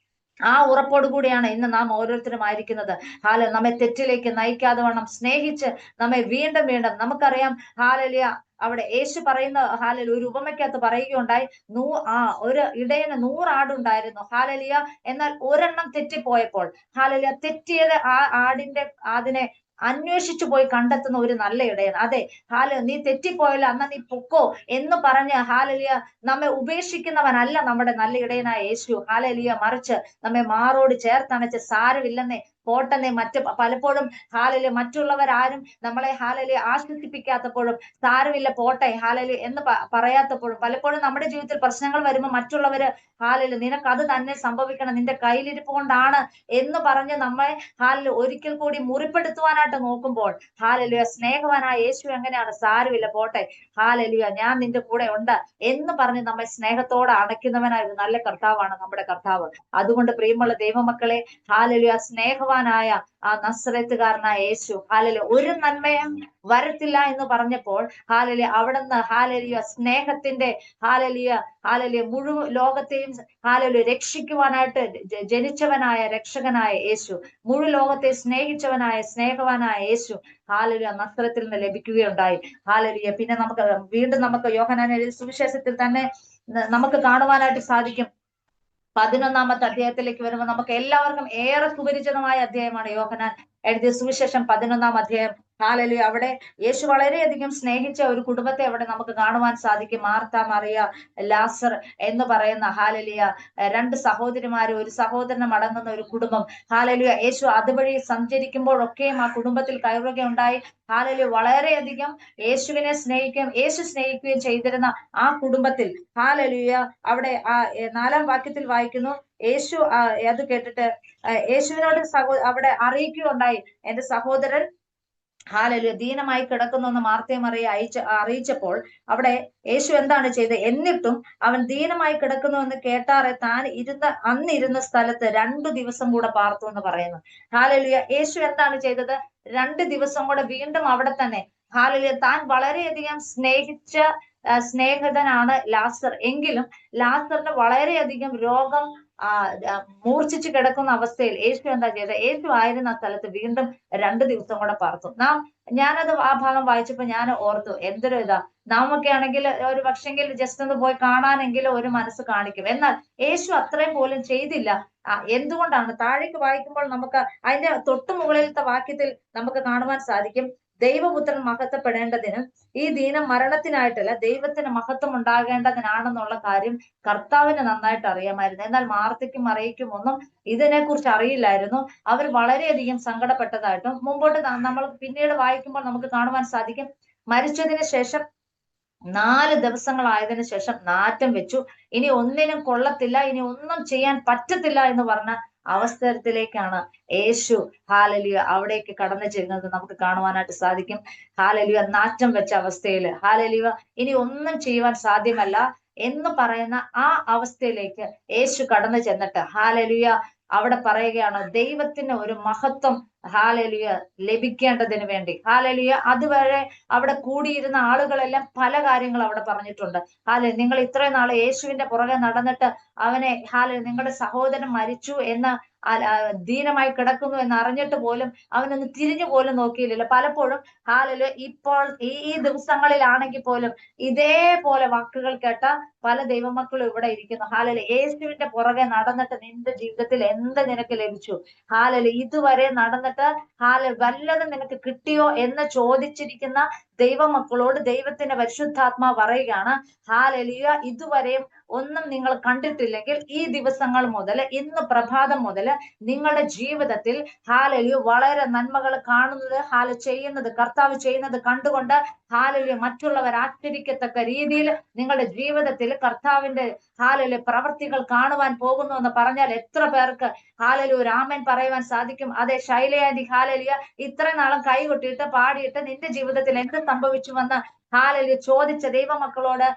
ആ ഉറപ്പോടു കൂടിയാണ് ഇന്ന് നാം ഓരോരുത്തരും ആയിരിക്കുന്നത്. നമ്മെ തെറ്റിലേക്ക് നയിക്കാതെ വണ്ണം സ്നേഹിച്ച് നമ്മെ വീണ്ടും വീണ്ടും നമുക്കറിയാം ഹാലലിയ അവിടെ യേശു പറയുന്ന ഹാലലി ഒരു ഉപമയ്ക്കകത്ത് പറയുകയുണ്ടായി, ഒരു ഇടയന് 100 ആടുണ്ടായിരുന്നു ഹാലലിയ. എന്നാൽ ഒരെണ്ണം തെറ്റിപ്പോയപ്പോൾ ഹാലലിയ തെറ്റിയത് ആ അതിനെ അന്വേഷിച്ചു പോയി കണ്ടെത്തുന്ന ഒരു നല്ല ഇടയൻ. അതെ നീ തെറ്റിപ്പോയല്ലോ, അന്ന് നീ പൊക്കോ എന്ന് പറഞ്ഞ് ഹാലലിയ നമ്മെ ഉപേക്ഷിക്കുന്നവനല്ല നമ്മുടെ നല്ല ഇടയനായ യേശു. ഹാലലിയ മറിച്ച് നമ്മെ മാറോട് ചേർത്തണച്ച് സാരമില്ലെന്നേ പോട്ടെന്നേ പലപ്പോഴും ഹാലലി മറ്റുള്ളവരാരും നമ്മളെ ഹാലലി ആശ്വസിപ്പിക്കാത്തപ്പോഴും സാരമില്ല പോട്ടെ ഹാലലി എന്ന് പറയാത്തപ്പോഴും പലപ്പോഴും നമ്മുടെ ജീവിതത്തിൽ പ്രശ്നങ്ങൾ വരുമ്പോൾ മറ്റുള്ളവര് ഹാലലി നിനക്ക് അത് തന്നെ സംഭവിക്കണം, നിന്റെ കയ്യിലിരിപ്പ് കൊണ്ടാണ് എന്ന് പറഞ്ഞ് നമ്മളെ ഹാലലി ഒരിക്കൽ കൂടി മുറിപ്പെടുത്തുവാനായിട്ട് നോക്കുമ്പോൾ ഹാലലിയ സ്നേഹവാനായ യേശു എങ്ങനെയാണ്, സാരമില്ല പോട്ടെ ഹാലലിയ ഞാൻ നിന്റെ കൂടെ ഉണ്ട് എന്ന് പറഞ്ഞ് നമ്മെ സ്നേഹത്തോടെ അണയ്ക്കുന്നവനായ നല്ല കർത്താവാണ് നമ്മുടെ കർത്താവ്. അതുകൊണ്ട് പ്രിയമുള്ള ദൈവമക്കളെ ഹാലലിയ സ്നേഹവാനായ ആ നസ്രത്തുകാരനായ യേശു ഹാലലിയ ഒരു നന്മയും വരത്തില്ല എന്ന് പറഞ്ഞപ്പോൾ ഹാലലിയ അവിടുന്ന് ഹാലലിയ സ്നേഹത്തിന്റെ ഹാലലിയ മുഴുവൻ ലോകത്തെയും ഹാലലിയ രക്ഷിക്കുവാനായിട്ട് ജനിച്ചവനായ രക്ഷകനായ യേശു, മുഴു ലോകത്തെ സ്നേഹിച്ചവനായ സ്നേഹവാനായ യേശു ഹാലലിയ നസ്രത്തിൽ നിന്ന് ലഭിക്കുകയുണ്ടായി. ഹാലലിയ പിന്നെ നമുക്ക് യോഹന്നാൻ എഴുതിയ സുവിശേഷത്തിൽ തന്നെ നമുക്ക് കാണുവാനായിട്ട് സാധിക്കും. 11-ാമത്തെ അധ്യായത്തിലേക്ക് വരുമ്പോൾ നമുക്ക് എല്ലാവർക്കും ഏറെ സുപരിചിതമായ അധ്യായമാണ് യോഹന്നാൻ എഴുതിയ സുവിശേഷം 11-ാം അധ്യായം. ഹാലലിയ അവിടെ യേശു വളരെയധികം സ്നേഹിച്ച ഒരു കുടുംബത്തെ അവിടെ നമുക്ക് കാണുവാൻ സാധിക്കും. മാർത്ത, മറിയ, ലാസർ എന്ന് പറയുന്ന ഹാലലിയ 2 സഹോദരിമാര്, ഒരു സഹോദരനും അടങ്ങുന്ന ഒരു കുടുംബം. ഹാലലിയ യേശു അതുവഴി സഞ്ചരിക്കുമ്പോഴൊക്കെയും ആ കുടുംബത്തിൽ കയറുകയുണ്ടായി. ഹാലലിയ വളരെയധികം യേശുവിനെ യേശു സ്നേഹിക്കുകയും ചെയ്തിരുന്ന ആ കുടുംബത്തിൽ ഹാലലിയ അവിടെ ആ 4-ാം വാക്യത്തിൽ വായിക്കുന്നു, യേശു അത് കേട്ടിട്ട് യേശുവിനോട് അവിടെ അറിയിക്കുകയുണ്ടായി, എന്റെ സഹോദരൻ ഹാലലിയ ദീനമായി കിടക്കുന്നു എന്ന് മാർത്തയും മറിയ അറിയിച്ചപ്പോൾ അവിടെ യേശു എന്താണ് ചെയ്തത്, എന്നിട്ടും അവൻ ദീനമായി കിടക്കുന്നു എന്ന് കേട്ടാറെ താൻ അന്നിരുന്ന സ്ഥലത്ത് 2 ദിവസം കൂടെ പാർത്തു എന്ന് പറയുന്നു. ഹാലലിയ യേശു എന്താണ് ചെയ്തത്, 2 ദിവസം കൂടെ വീണ്ടും അവിടെ തന്നെ ഹാലലിയ താൻ വളരെയധികം സ്നേഹിച്ച സ്നേഹിതനാണ് ലാസർ. എങ്കിലും ലാസറിന് വളരെയധികം രോഗം മൂർച്ഛിച്ചു കിടക്കുന്ന അവസ്ഥയിൽ യേശു എന്താ ചെയ്തത്, യേശു ആയിരുന്ന സ്ഥലത്ത് വീണ്ടും 2 ദിവസം കൂടെ പാർത്തു. ഞാനത് ആ ഭാഗം വായിച്ചപ്പോ ഞാൻ ഓർത്തു, എന്തൊരു നാമൊക്കെ ആണെങ്കിൽ ഒരു പക്ഷെങ്കിൽ ജസ്റ്റ് ഒന്ന് പോയി കാണാനെങ്കിലും ഒരു മനസ്സ് കാണിക്കും. എന്നാൽ യേശു അത്രയും പോലും ചെയ്തില്ല. എന്തുകൊണ്ടാണ്? താഴേക്ക് വായിക്കുമ്പോൾ നമുക്ക് അതിന്റെ തൊട്ടു മുകളിലത്തെ വാക്യത്തിൽ നമുക്ക് കാണുവാൻ സാധിക്കും, ദൈവപുത്രൻ മഹത്വപ്പെടേണ്ടതിന് ഈ ദീനം മരണത്തിനായിട്ടല്ല ദൈവത്തിന് മഹത്വം ഉണ്ടാകേണ്ടതിനാണെന്നുള്ള കാര്യം കർത്താവിന് നന്നായിട്ട് അറിയാമായിരുന്നു. എന്നാൽ മാർത്തയ്ക്കും മറിയയ്ക്കും ഒന്നും ഇതിനെക്കുറിച്ച് അറിയില്ലായിരുന്നു. അവർ വളരെയധികം സങ്കടപ്പെട്ടതായിട്ടും മുമ്പോട്ട് നമ്മൾ പിന്നീട് വായിക്കുമ്പോൾ നമുക്ക് കാണുവാൻ സാധിക്കും, മരിച്ചതിന് ശേഷം 4 ദിവസങ്ങളായതിനു ശേഷം നാറ്റം വെച്ചു, ഇനി ഒന്നിനും കൊള്ളത്തില്ല, ഇനി ഒന്നും ചെയ്യാൻ പറ്റത്തില്ല എന്ന് പറഞ്ഞ അവസരത്തിലേക്കാണ് യേശു ഹാലലിയ അവിടേക്ക് കടന്നു ചെല്ലുന്നത് നമുക്ക് കാണുവാനായിട്ട് സാധിക്കും. ഹാലലിയ നാറ്റം വെച്ച അവസ്ഥയിൽ ഹാലലിയ ഇനി ഒന്നും ചെയ്യുവാൻ സാധ്യമല്ല എന്ന് പറയുന്ന ആ അവസ്ഥയിലേക്ക് യേശു കടന്നു ചെന്നിട്ട് ഹാലലിയ അവിടെ പറയുകയാണ് ദൈവത്തിന് ഒരു മഹത്വം ഹാലലിയ ലഭിക്കേണ്ടതിന് വേണ്ടി. ഹാലലിയ അതുവരെ അവിടെ കൂടിയിരുന്ന ആളുകളെല്ലാം പല കാര്യങ്ങൾ അവിടെ പറഞ്ഞിട്ടുണ്ട്. നിങ്ങൾ ഇത്രയും നാള് യേശുവിന്റെ പുറകെ നടന്നിട്ട് അവനെ നിങ്ങളുടെ സഹോദരൻ മരിച്ചു എന്ന ദീനമായി കിടക്കുന്നു എന്ന് അറിഞ്ഞിട്ട് പോലും അവനൊന്ന് തിരിഞ്ഞു പോലും നോക്കിയില്ലല്ലോ. പലപ്പോഴും ഇപ്പോൾ ഈ ദിവസങ്ങളിലാണെങ്കിൽ പോലും ഇതേപോലെ വാക്കുകൾ കേട്ട പല ദൈവമക്കളും ഇവിടെ ഇരിക്കുന്നു. യേശുവിന്റെ പുറകെ നടന്നിട്ട് നിന്റെ ജീവിതത്തിൽ എന്ത് നിനക്ക് ലഭിച്ചു? ഇതുവരെ നടന്നിട്ട് വല്ലതും നിനക്ക് കിട്ടിയോ എന്ന് ചോദിച്ചിരിക്കുന്ന ദൈവമക്കളോട് ദൈവത്തിന്റെ പരിശുദ്ധാത്മാവ് പറയുകയാണ്, ഇതുവരെയും ഒന്നും നിങ്ങൾ കണ്ടിട്ടില്ലെങ്കിൽ ഈ ദിവസങ്ങൾ മുതൽ, ഇന്ന് പ്രഭാതം മുതൽ നിങ്ങളുടെ ജീവിതത്തിൽ വളരെ നന്മകൾ കാണുന്നത്, ചെയ്യുന്നത്, കർത്താവ് ചെയ്യുന്നത് കണ്ടുകൊണ്ട് മറ്റുള്ളവർ ആശ്ചര്യക്കത്തക്ക രീതിയിൽ നിങ്ങളുടെ ജീവിതത്തിൽ കർത്താവിന്റെ പ്രവർത്തികൾ കാണുവാൻ പോകുന്നു എന്ന് പറഞ്ഞാൽ എത്ര പേർക്ക് ഒരു ആമേൻ പറയുവാൻ സാധിക്കും? അതെ ശൈലയാന്റി, ഇത്ര നാളും കൈകൊട്ടിയിട്ട് പാടിയിട്ട് നിന്റെ ജീവിതത്തിൽ എന്ത് സംഭവിച്ചുവെന്ന് ചോദിച്ച ദൈവമക്കളോട്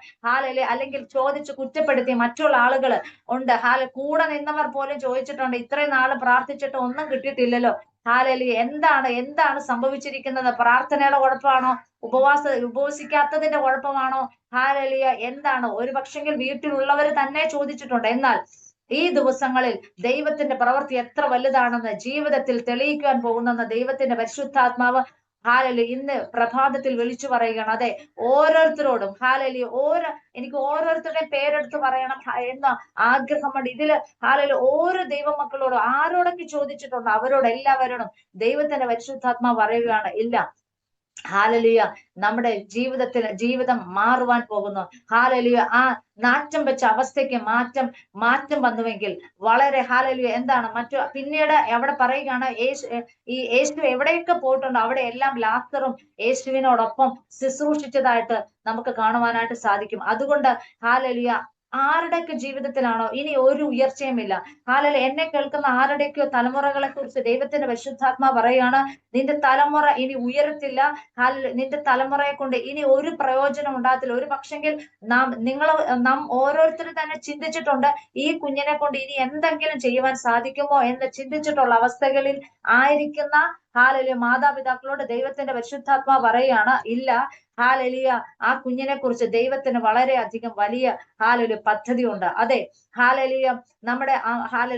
അല്ലെങ്കിൽ ചോദിച്ച് കുറ്റപ്പെടുത്തിയ മറ്റുള്ള ആളുകൾ ഉണ്ട്. കൂടെ നിന്നവർ പോലും ചോദിച്ചിട്ടുണ്ട്, ഇത്രയും നാള് പ്രാർത്ഥിച്ചിട്ട് ഒന്നും കിട്ടിയിട്ടില്ലല്ലോ. എന്താണ് സംഭവിച്ചിരിക്കുന്നത്? പ്രാർത്ഥനയുടെ കുഴപ്പമാണോ? ഉപവസിക്കാത്തതിന്റെ കുഴപ്പമാണോ? എന്താണ്? ഒരു പക്ഷെങ്കിൽ വീട്ടിലുള്ളവർ തന്നെ ചോദിച്ചിട്ടുണ്ട്. എന്നാൽ ഈ ദിവസങ്ങളിൽ ദൈവത്തിന്റെ പ്രവൃത്തി എത്ര വലുതാണെന്ന് ജീവിതത്തിൽ തെളിയിക്കുവാൻ പോകുന്നെന്ന് ദൈവത്തിന്റെ പരിശുദ്ധാത്മാവ് ഇന്ന് പ്രഭാതത്തിൽ വിളിച്ചു പറയുകയാണ്. അതെ, ഓരോരുത്തരോടും എനിക്ക് ഓരോരുത്തരുടെയും പേരെടുത്ത് പറയണം എന്ന ആഗ്രഹമുണ്ട്. ഇതില് ഓരോ ദൈവമക്കളോടും ആരോടൊക്കെ ചോദിച്ചിട്ടുണ്ട് അവരോട് എല്ലാവരോടും ദൈവത്തിന്റെ പരിശുദ്ധാത്മാവ് പറയുകയാണ്, ഇല്ല, നമ്മുടെ ജീവിതം മാറുവാൻ പോകുന്നു. ആ നാറ്റം വെച്ച അവസ്ഥയ്ക്ക് മാറ്റം വന്നുവെങ്കിൽ വളരെ എന്താണ് പിന്നീട് അവിടെ പറയുകയാണ്, യേശു എവിടെയൊക്കെ പോയിട്ടുണ്ടോ അവിടെ എല്ലാം ലാസറും യേശുവിനോടൊപ്പം ശുശ്രൂഷിച്ചതായിട്ട് നമുക്ക് കാണുവാനായിട്ട് സാധിക്കും. അതുകൊണ്ട് ആരുടെയൊക്കെ ജീവിതത്തിലാണോ ഇനി ഒരു ഉയർച്ചയുമില്ല, എന്നെ കേൾക്കുന്ന ആരുടെയൊക്കെയോ തലമുറകളെ കുറിച്ച് ദൈവത്തിന്റെ പരിശുദ്ധാത്മാ പറയുകയാണ്, നിന്റെ തലമുറ ഇനി ഉയരത്തില്ല. നിന്റെ തലമുറയെ കൊണ്ട് ഇനി ഒരു പ്രയോജനം ഉണ്ടാകത്തില്ല. ഒരു പക്ഷെങ്കിൽ നാം ഓരോരുത്തരും തന്നെ ചിന്തിച്ചിട്ടുണ്ട്, ഈ കുഞ്ഞിനെ കൊണ്ട് ഇനി എന്തെങ്കിലും ചെയ്യുവാൻ സാധിക്കുമോ എന്ന് ചിന്തിച്ചിട്ടുള്ള അവസ്ഥകളിൽ ആയിരിക്കുന്ന മാതാപിതാക്കളോട് ദൈവത്തിന്റെ പരിശുദ്ധാത്മാ പറയുകയാണ്, ഇല്ല, ആ കുഞ്ഞിനെ കുറിച്ച് ദൈവത്തിന് വളരെയധികം വലിയ പദ്ധതി ഉണ്ട്. അതെ, നമ്മുടെ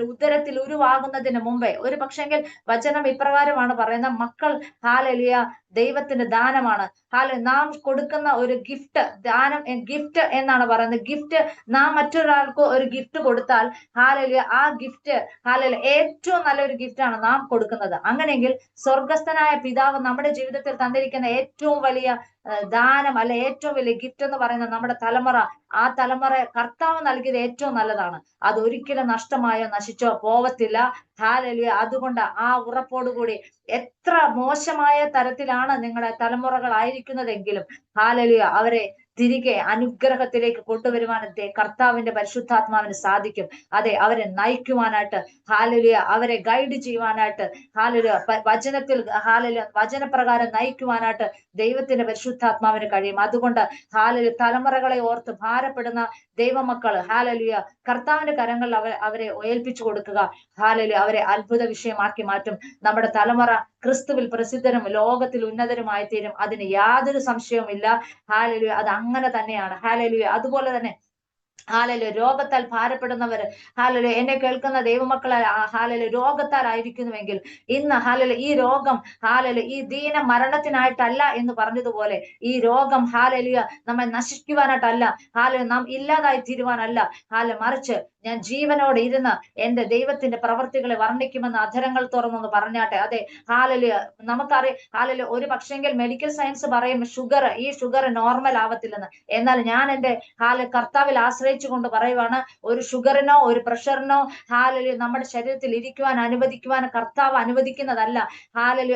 ഉദരത്തിൽ ഉരുവാകുന്നതിന് മുമ്പേ ഒരു പക്ഷെങ്കിൽ വചനം ഇപ്രകാരമാണ് പറയുന്നത്, മക്കൾ ദൈവത്തിന്റെ ദാനമാണ്. നാം കൊടുക്കുന്ന ഒരു ഗിഫ്റ്റ്, ദാനം, ഗിഫ്റ്റ് എന്നാണ് പറയുന്നത്. ഗിഫ്റ്റ്, നാം മറ്റൊരാൾക്ക് ഒരു ഗിഫ്റ്റ് കൊടുത്താൽ ആ ഗിഫ്റ്റ് ഏറ്റവും നല്ലൊരു ഗിഫ്റ്റാണ് നാം കൊടുക്കുന്നത്. അങ്ങനെയെങ്കിൽ സ്വർഗസ്ഥനായ പിതാവ് നമ്മുടെ ജീവിതത്തിൽ തന്നിരിക്കുന്ന ഏറ്റവും വലിയ ദാനം അല്ല ഏറ്റവും വലിയ ഗിഫ്റ്റ് എന്ന് പറയുന്നത് നമ്മുടെ തലമുറ. ആ തലമുറ കർത്താവ് നൽകിയത് ഏറ്റവും നല്ലതാണ്. അതൊരിക്കലും നഷ്ടമായോ നശിച്ചോ പോവത്തില്ല. അതുകൊണ്ട് ആ ഉറപ്പോടുകൂടി എത്ര മോശമായ തരത്തിലാണ് നിങ്ങളുടെ തലമുറകൾ ആയിരിക്കുന്നതെങ്കിലും അവരെ തിരികെ അനുഗ്രഹത്തിലേക്ക് കൊണ്ടുവരുവാൻ കർത്താവിന്റെ പരിശുദ്ധാത്മാവിന് സാധിക്കും. അതെ, അവരെ നയിക്കുവാനായിട്ട്, അവരെ ഗൈഡ് ചെയ്യുവാനായിട്ട്, വചനത്തിൽ വചനപ്രകാരം നയിക്കുവാനായിട്ട് ദൈവത്തിന്റെ പരിശുദ്ധാത്മാവിന് കഴിയും. അതുകൊണ്ട് തലമുറകളെ ഓർത്ത് ഭാരപ്പെടുന്ന ദൈവമക്കൾ കർത്താവിന്റെ കരങ്ങളിൽ അവരെ ഏൽപ്പിച്ചു കൊടുക്കുക. അവരെ അത്ഭുത വിഷയമാക്കി മാറ്റും. നമ്മുടെ തലമുറ ക്രിസ്തുവിൽ പ്രസിദ്ധരും ലോകത്തിൽ ഉന്നതരുമായി തീരും. അതിന് യാതൊരു സംശയവുമില്ല. അത് അങ്ങനെ തന്നെയാണ്. അതുപോലെ തന്നെ രോഗത്താൽ ഭാരപ്പെടുന്നവര് എന്നെ കേൾക്കുന്ന ദൈവമക്കളെ രോഗത്താൽ ആയിരിക്കുന്നുവെങ്കിൽ ഇന്ന് ഈ രോഗം ഈ ദീന മരണത്തിനായിട്ടല്ല എന്ന് പറഞ്ഞതുപോലെ ഈ രോഗം നമ്മെ നശിക്കുവാനായിട്ടല്ല, നാം ഇല്ലാതായി തീരുവാനല്ല, മറിച്ച് ഞാൻ ജീവനോടെ ഇരുന്ന് എന്റെ ദൈവത്തിന്റെ പ്രവർത്തികളെ വർണ്ണിക്കുമെന്ന് അധരങ്ങൾ തുറന്നൊന്ന് പറഞ്ഞാട്ടെ. അതെ, നമുക്കറിയാം ഒരു പക്ഷെങ്കിൽ മെഡിക്കൽ സയൻസ് പറയും ഈ ഷുഗർ നോർമൽ ആവത്തില്ലെന്ന്. എന്നാൽ ഞാൻ എന്റെ കർത്താവിൽ ആശ്രയിച്ചുകൊണ്ട് പറയുവാണ്, ഒരു ഷുഗറിനോ ഒരു പ്രഷറിനോ നമ്മുടെ ശരീരത്തിൽ ഇരിക്കുവാൻ അനുവദിക്കുവാൻ കർത്താവ് അനുവദിക്കുന്നതല്ല.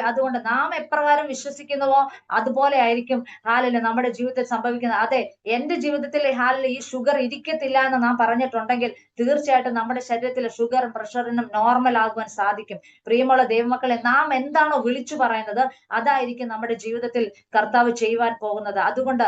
അതുകൊണ്ട് നാം എപ്രകാരം വിശ്വസിക്കുന്നുവോ അതുപോലെ ആയിരിക്കും നമ്മുടെ ജീവിതത്തിൽ സംഭവിക്കുന്നത്. അതെ, എന്റെ ജീവിതത്തിൽ ഈ ഷുഗർ ഇരിക്കത്തില്ല എന്ന് നാം പറഞ്ഞിട്ടുണ്ടെങ്കിൽ തീർച്ചയായിട്ടും നമ്മുടെ ശരീരത്തിലെ ഷുഗറും പ്രഷറിനും നോർമൽ ആകുവാൻ സാധിക്കും. പ്രിയമുള്ള ദൈവമക്കളെ, നാം എന്താണോ വിളിച്ചു പറയുന്നത് അതായിരിക്കും നമ്മുടെ ജീവിതത്തിൽ കർത്താവ് ചെയ്യുവാൻ പോകുന്നത്. അതുകൊണ്ട്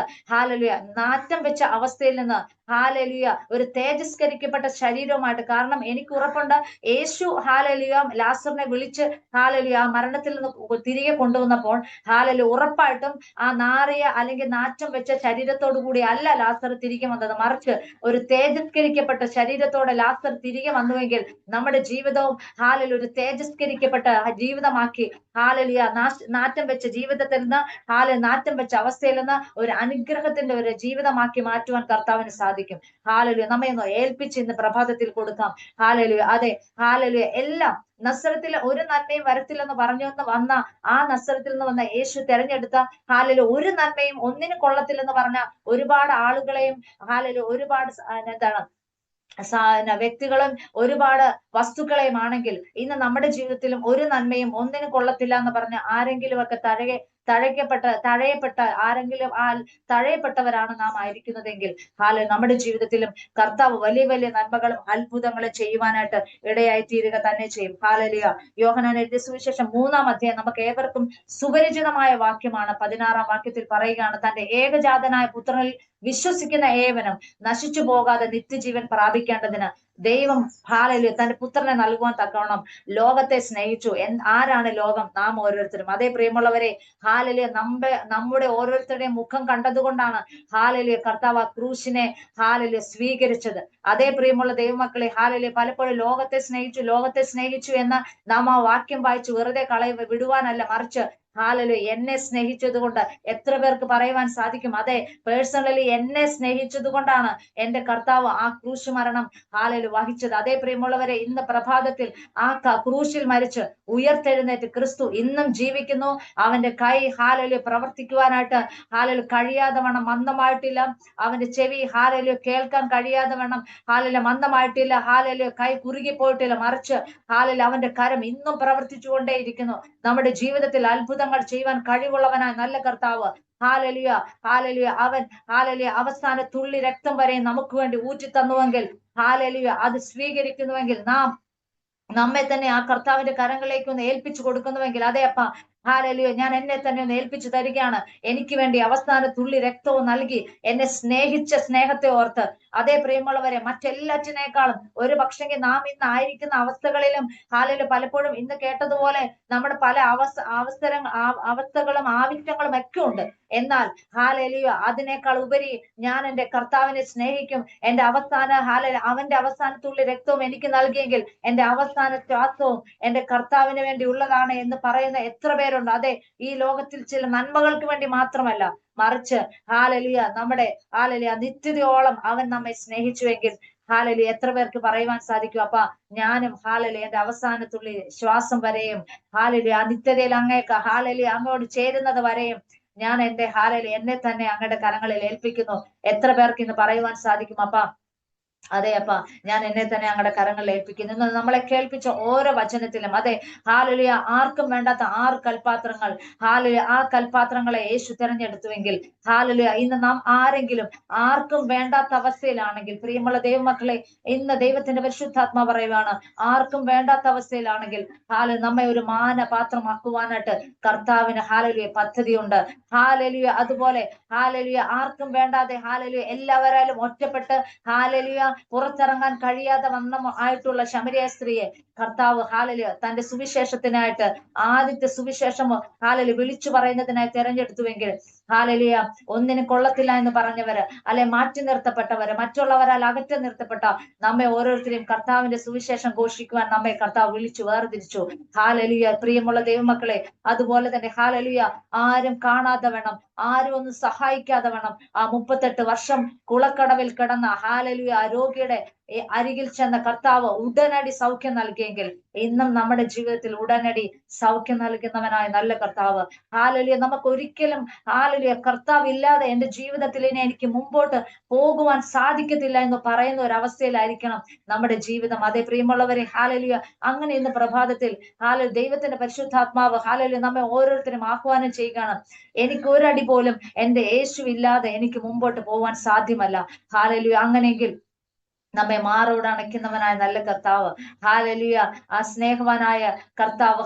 നാറ്റം വെച്ച അവസ്ഥയിൽ നിന്ന് ഹാലലുയ ഒരു തേജസ്കരിക്കപ്പെട്ട ശരീരവുമായിട്ട്. കാരണം എനിക്ക് ഉറപ്പുണ്ട്, യേശു ഹാലലുയ ലാസറിനെ വിളിച്ച് ഹാലലുയ ആ മരണത്തിൽ നിന്ന് തിരികെ കൊണ്ടുവന്നപ്പോൾ ഹാലലു ഉറപ്പായിട്ടും ആ നാറിയ അല്ലെങ്കിൽ നാറ്റം വെച്ച ശരീരത്തോടു കൂടി അല്ല ലാസർ തിരികെ വന്നത്, മറിച്ച് ഒരു തേജസ്കരിക്കപ്പെട്ട ശരീരത്തോടെ ലാസർ തിരികെ വന്നുവെങ്കിൽ നമ്മുടെ ജീവിതവും ഹാലലു ഒരു തേജസ്കരിക്കപ്പെട്ട ജീവിതമാക്കി ഹാലലിയ നാറ്റം വെച്ച ജീവിതത്തിൽ നിന്ന് നാറ്റം വെച്ച അവസ്ഥയിൽ നിന്ന് ഒരു അനുഗ്രഹത്തിന്റെ ഒരു ജീവിതമാക്കി മാറ്റുവാൻ കർത്താവിന് സാധിക്കും. ഹാലലുയ നമ്മെ ഒന്ന് ഏൽപ്പിച്ച് ഇന്ന് പ്രഭാതത്തിൽ കൊടുക്കാം. ഹാലലുയ അതെ, ഹാലലുയ എല്ലാം നസ്രത്തിൽ ഒരു നന്മയും വരത്തില്ലെന്ന് പറഞ്ഞു വന്ന ആ നസ്രത്തിൽ നിന്ന് വന്ന യേശു തെരഞ്ഞെടുത്ത ഹാലലു ഒരു നന്മയും ഒന്നിനും കൊള്ളത്തില്ലെന്ന് പറഞ്ഞ ഒരുപാട് ആളുകളെയും ഹാലലു ഒരുപാട് എന്താണ് വ്യക്തികളും ഒരുപാട് വസ്തുക്കളെയും ആണെങ്കിൽ ഇന്ന് നമ്മുടെ ജീവിതത്തിലും ഒരു നന്മയും ഒന്നിനും കൊള്ളത്തില്ല എന്ന് പറഞ്ഞ ആരെങ്കിലും ഒക്കെ തഴയപ്പെട്ട ആരെങ്കിലും തഴയപ്പെട്ടവരാണ് നാം ആയിരിക്കുന്നതെങ്കിൽ നമ്മുടെ ജീവിതത്തിലും കർത്താവ് വലിയ വലിയ നന്മകളും അത്ഭുതങ്ങളും ചെയ്യുവാനായിട്ട് ഇടയായി തീരുക തന്നെ ചെയ്യും. ഹാലലിയ. യോഹന്നാൻ എഴുതിയ സുവിശേഷം 3-ാം അധ്യായം നമുക്ക് ഏവർക്കും സുപരിചിതമായ വാക്യമാണ്. 16-ാം വാക്യത്തിൽ പറയുകയാണ്, തന്റെ ഏകജാതനായ പുത്രനിൽ വിശ്വസിക്കുന്ന ഏവനും നശിച്ചു പോകാതെ നിത്യജീവൻ പ്രാപിക്കേണ്ടതിന് ദൈവം ഹാലലിയ തന്റെ പുത്രനെ നൽകുവാൻ തക്കവണ്ണം ലോകത്തെ സ്നേഹിച്ചു. ആരാണ് ലോകം? നാം ഓരോരുത്തരും. അതേ പ്രിയമുള്ളവരെ, ഹാലലിയ നമ്മുടെ ഓരോരുത്തരുടെയും മുഖം കണ്ടതുകൊണ്ടാണ് ഹാലലിയ കർത്താവ് ആ ക്രൂശിനെ ഹാലലിയ സ്വീകരിച്ചത്. അതേ പ്രിയമുള്ള ദൈവമക്കളെ, ഹാലലിയ പലപ്പോഴും ലോകത്തെ സ്നേഹിച്ചു എന്ന് നാം ആ വാക്യം വായിച്ചു വെറുതെ വിടുവാനല്ല, മറിച്ച് ഹാലലു എന്നെ സ്നേഹിച്ചത് കൊണ്ട് എത്ര പേർക്ക് പറയുവാൻ സാധിക്കും? അതെ, പേഴ്സണലി എന്നെ സ്നേഹിച്ചത് കൊണ്ടാണ് എന്റെ കർത്താവ് ആ ക്രൂശ് മരണം ഹാലലു വഹിച്ചത്. അതേ പ്രിയമുള്ളവരെ, ഇന്ന് പ്രഭാതത്തിൽ ആ ക്രൂശിൽ മരിച്ച് ഉയർത്തെഴുന്നേറ്റ് ക്രിസ്തു ഇന്നും ജീവിക്കുന്നു. അവന്റെ കൈ ഹാലലു പ്രവർത്തിക്കുവാനായിട്ട് ഹാലലു കഴിയാതെ വണ്ണം മന്ദമായിട്ടില്ല. അവന്റെ ചെവി ഹാലലു കേൾക്കാൻ കഴിയാതെ വണ്ണം ഹാലലു മന്ദമായിട്ടില്ല. ഹാലലു കൈ കുറുകിപ്പോയിട്ടില്ല, മറിച്ച് ഹാലലു അവന്റെ കരം ഇന്നും പ്രവർത്തിച്ചുകൊണ്ടേയിരിക്കുന്നു. നമ്മുടെ ജീവിതത്തിൽ അത്ഭുതങ്ങൾ ചെയ്യുവാൻ കഴിവുള്ളവനായ നല്ല കർത്താവ് ഹാലലിയ അവൻ ഹാലലിയ അവസാന തുള്ളി രക്തം വരെ നമുക്ക് വേണ്ടി ഊറ്റി തന്നുവെങ്കിൽ ഹാലലിയ അത് സ്വീകരിക്കുന്നുവെങ്കിൽ നമ്മെ തന്നെ ആ കർത്താവിന്റെ കരങ്ങളിലേക്ക് ഒന്ന് ഏൽപ്പിച്ചു കൊടുക്കുന്നുവെങ്കിൽ, അതെ അപ്പ ഹാലലിയോ ഞാൻ എന്നെ തന്നെ ഒന്ന് ഏൽപ്പിച്ചു തരികയാണ്, എനിക്ക് വേണ്ടി അവസാന തുള്ളി രക്തവും നൽകി എന്നെ സ്നേഹിച്ച സ്നേഹത്തെ ഓർത്ത്. അതേ പ്രിയമുള്ളവരെ, മറ്റെല്ലാറ്റിനേക്കാളും ഒരു പക്ഷെങ്കിൽ നാം ഇന്ന് ആയിരിക്കുന്ന അവസ്ഥകളിലും ഹാലലു പലപ്പോഴും ഇന്ന് കേട്ടതുപോലെ നമ്മുടെ പല അവസ്ഥകളും ആവശ്യങ്ങളും ഒക്കെ ഉണ്ട്. എന്നാൽ ഹാലലിയോ അതിനേക്കാൾ ഉപരി ഞാൻ എന്റെ കർത്താവിനെ സ്നേഹിക്കും. എന്റെ അവന്റെ അവസാനത്തുള്ള രക്തവും എനിക്ക് നൽകിയെങ്കിൽ എന്റെ അവസാന ശ്വാസവും എന്റെ കർത്താവിന് വേണ്ടി ഉള്ളതാണ് എന്ന് പറയുന്ന എത്ര പേരുണ്ട്? അതെ, ഈ ലോകത്തിൽ ചില നന്മകൾക്ക് വേണ്ടി മാത്രമല്ല, മറിച്ച് നമ്മുടെ നിത്യതയോളം അവൻ നമ്മെ സ്നേഹിച്ചുവെങ്കിൽ എത്ര പേർക്ക് പറയുവാൻ സാധിക്കും? അപ്പ ഞാനും എന്റെ അവസാനത്തുള്ളി ശ്വാസം വരെയും ആ നിത്യതയിൽ അങ്ങോട്ട് ചേരുന്നത് വരെയും ഞാൻ എന്റെ എന്നെ തന്നെ അങ്ങയുടെ കരങ്ങളിൽ ഏൽപ്പിക്കുന്നു. എത്ര പേർക്ക് ഇന്ന് പറയുവാൻ സാധിക്കും? അപ്പ അതെ അപ്പ ഞാൻ എന്നെ തന്നെ അങ്ങയുടെ കരങ്ങളിൽ ഏൽപ്പിക്കുന്നു. ഇന്ന് നമ്മളെ കേൾപ്പിച്ച ഓരോ വചനത്തിലും അതെ ഹാലലിയ ആർക്കും വേണ്ടാത്ത 6 കൽപാത്രങ്ങൾ ആ കൽപാത്രങ്ങളെ യേശു തിരഞ്ഞെടുത്തുവെങ്കിൽ ഇന്ന് നാം ആർക്കും വേണ്ടാത്ത അവസ്ഥയിലാണെങ്കിൽ, പ്രിയമുള്ള ദൈവമക്കളെ, ഇന്ന് ദൈവത്തിന്റെ പരിശുദ്ധാത്മാ പറയുവാണ്, ആർക്കും വേണ്ടാത്ത അവസ്ഥയിലാണെങ്കിൽ നമ്മെ ഒരു മാനപാത്രമാക്കുവാനായിട്ട് കർത്താവിന് പദ്ധതിയുണ്ട്. അതുപോലെ ആർക്കും വേണ്ടാതെ എല്ലാവരാലും ഒറ്റപ്പെട്ട് പുറത്തിറങ്ങാൻ കഴിയാതെ ആയിട്ടുള്ള ശമരിയ സ്ത്രീയെ കർത്താവ് തന്റെ സുവിശേഷത്തിനായിട്ട് ആദ്യത്തെ സുവിശേഷം വിളിച്ചു പറയുന്നതിനായി തെരഞ്ഞെടുത്തുവെങ്കിൽ ഒന്നിനും കൊള്ളത്തില്ല എന്ന് പറഞ്ഞവര് മാറ്റി നിർത്തപ്പെട്ടവര്, മറ്റുള്ളവരാൽ അകറ്റി നിർത്തപ്പെട്ട നമ്മെ ഓരോരുത്തരെയും കർത്താവിന്റെ സുവിശേഷം ഘോഷിക്കുവാൻ നമ്മെ കർത്താവ് വിളിച്ചു വേർതിരിച്ചു. പ്രിയമുള്ള ദൈവമക്കളെ, അതുപോലെ തന്നെ ആരും കാണാതെ വേണം, ആരും ഒന്നും സഹായിക്കാതെ വേണം ആ 38 വർഷം കുളക്കടവിൽ കിടന്ന രോഗിയുടെ അരികിൽ ചെന്ന കർത്താവ് ഉടനടി സൗഖ്യം നൽകിയെങ്കിൽ ഇന്നും നമ്മുടെ ജീവിതത്തിൽ ഉടനടി സൗഖ്യം നൽകുന്നവനായ നല്ല കർത്താവ് നമുക്ക് ഒരിക്കലും കർത്താവ് ഇല്ലാതെ എന്റെ ജീവിതത്തിൽ ഇനി എനിക്ക് മുമ്പോട്ട് പോകുവാൻ സാധിക്കത്തില്ല എന്ന് പറയുന്ന ഒരു അവസ്ഥയിലായിരിക്കണം നമ്മുടെ ജീവിതം. അതേ പ്രിയമുള്ളവരെ, അങ്ങനെ ഇന്ന് പ്രഭാതത്തിൽ ദൈവത്തിന്റെ പരിശുദ്ധാത്മാവ് നമ്മെ ഓരോരുത്തരും ആഹ്വാനം ചെയ്യുകയാണ്. എനിക്ക് ഒരടി പോലും എന്റെ യേശു ഇല്ലാതെ എനിക്ക് മുമ്പോട്ട് പോവാൻ സാധ്യമല്ല. അങ്ങനെയെങ്കിൽ നമ്മെ മാറോട് അണയ്ക്കുന്നവനായ നല്ല കർത്താവ് ആ സ്നേഹവാനായ കർത്താവ്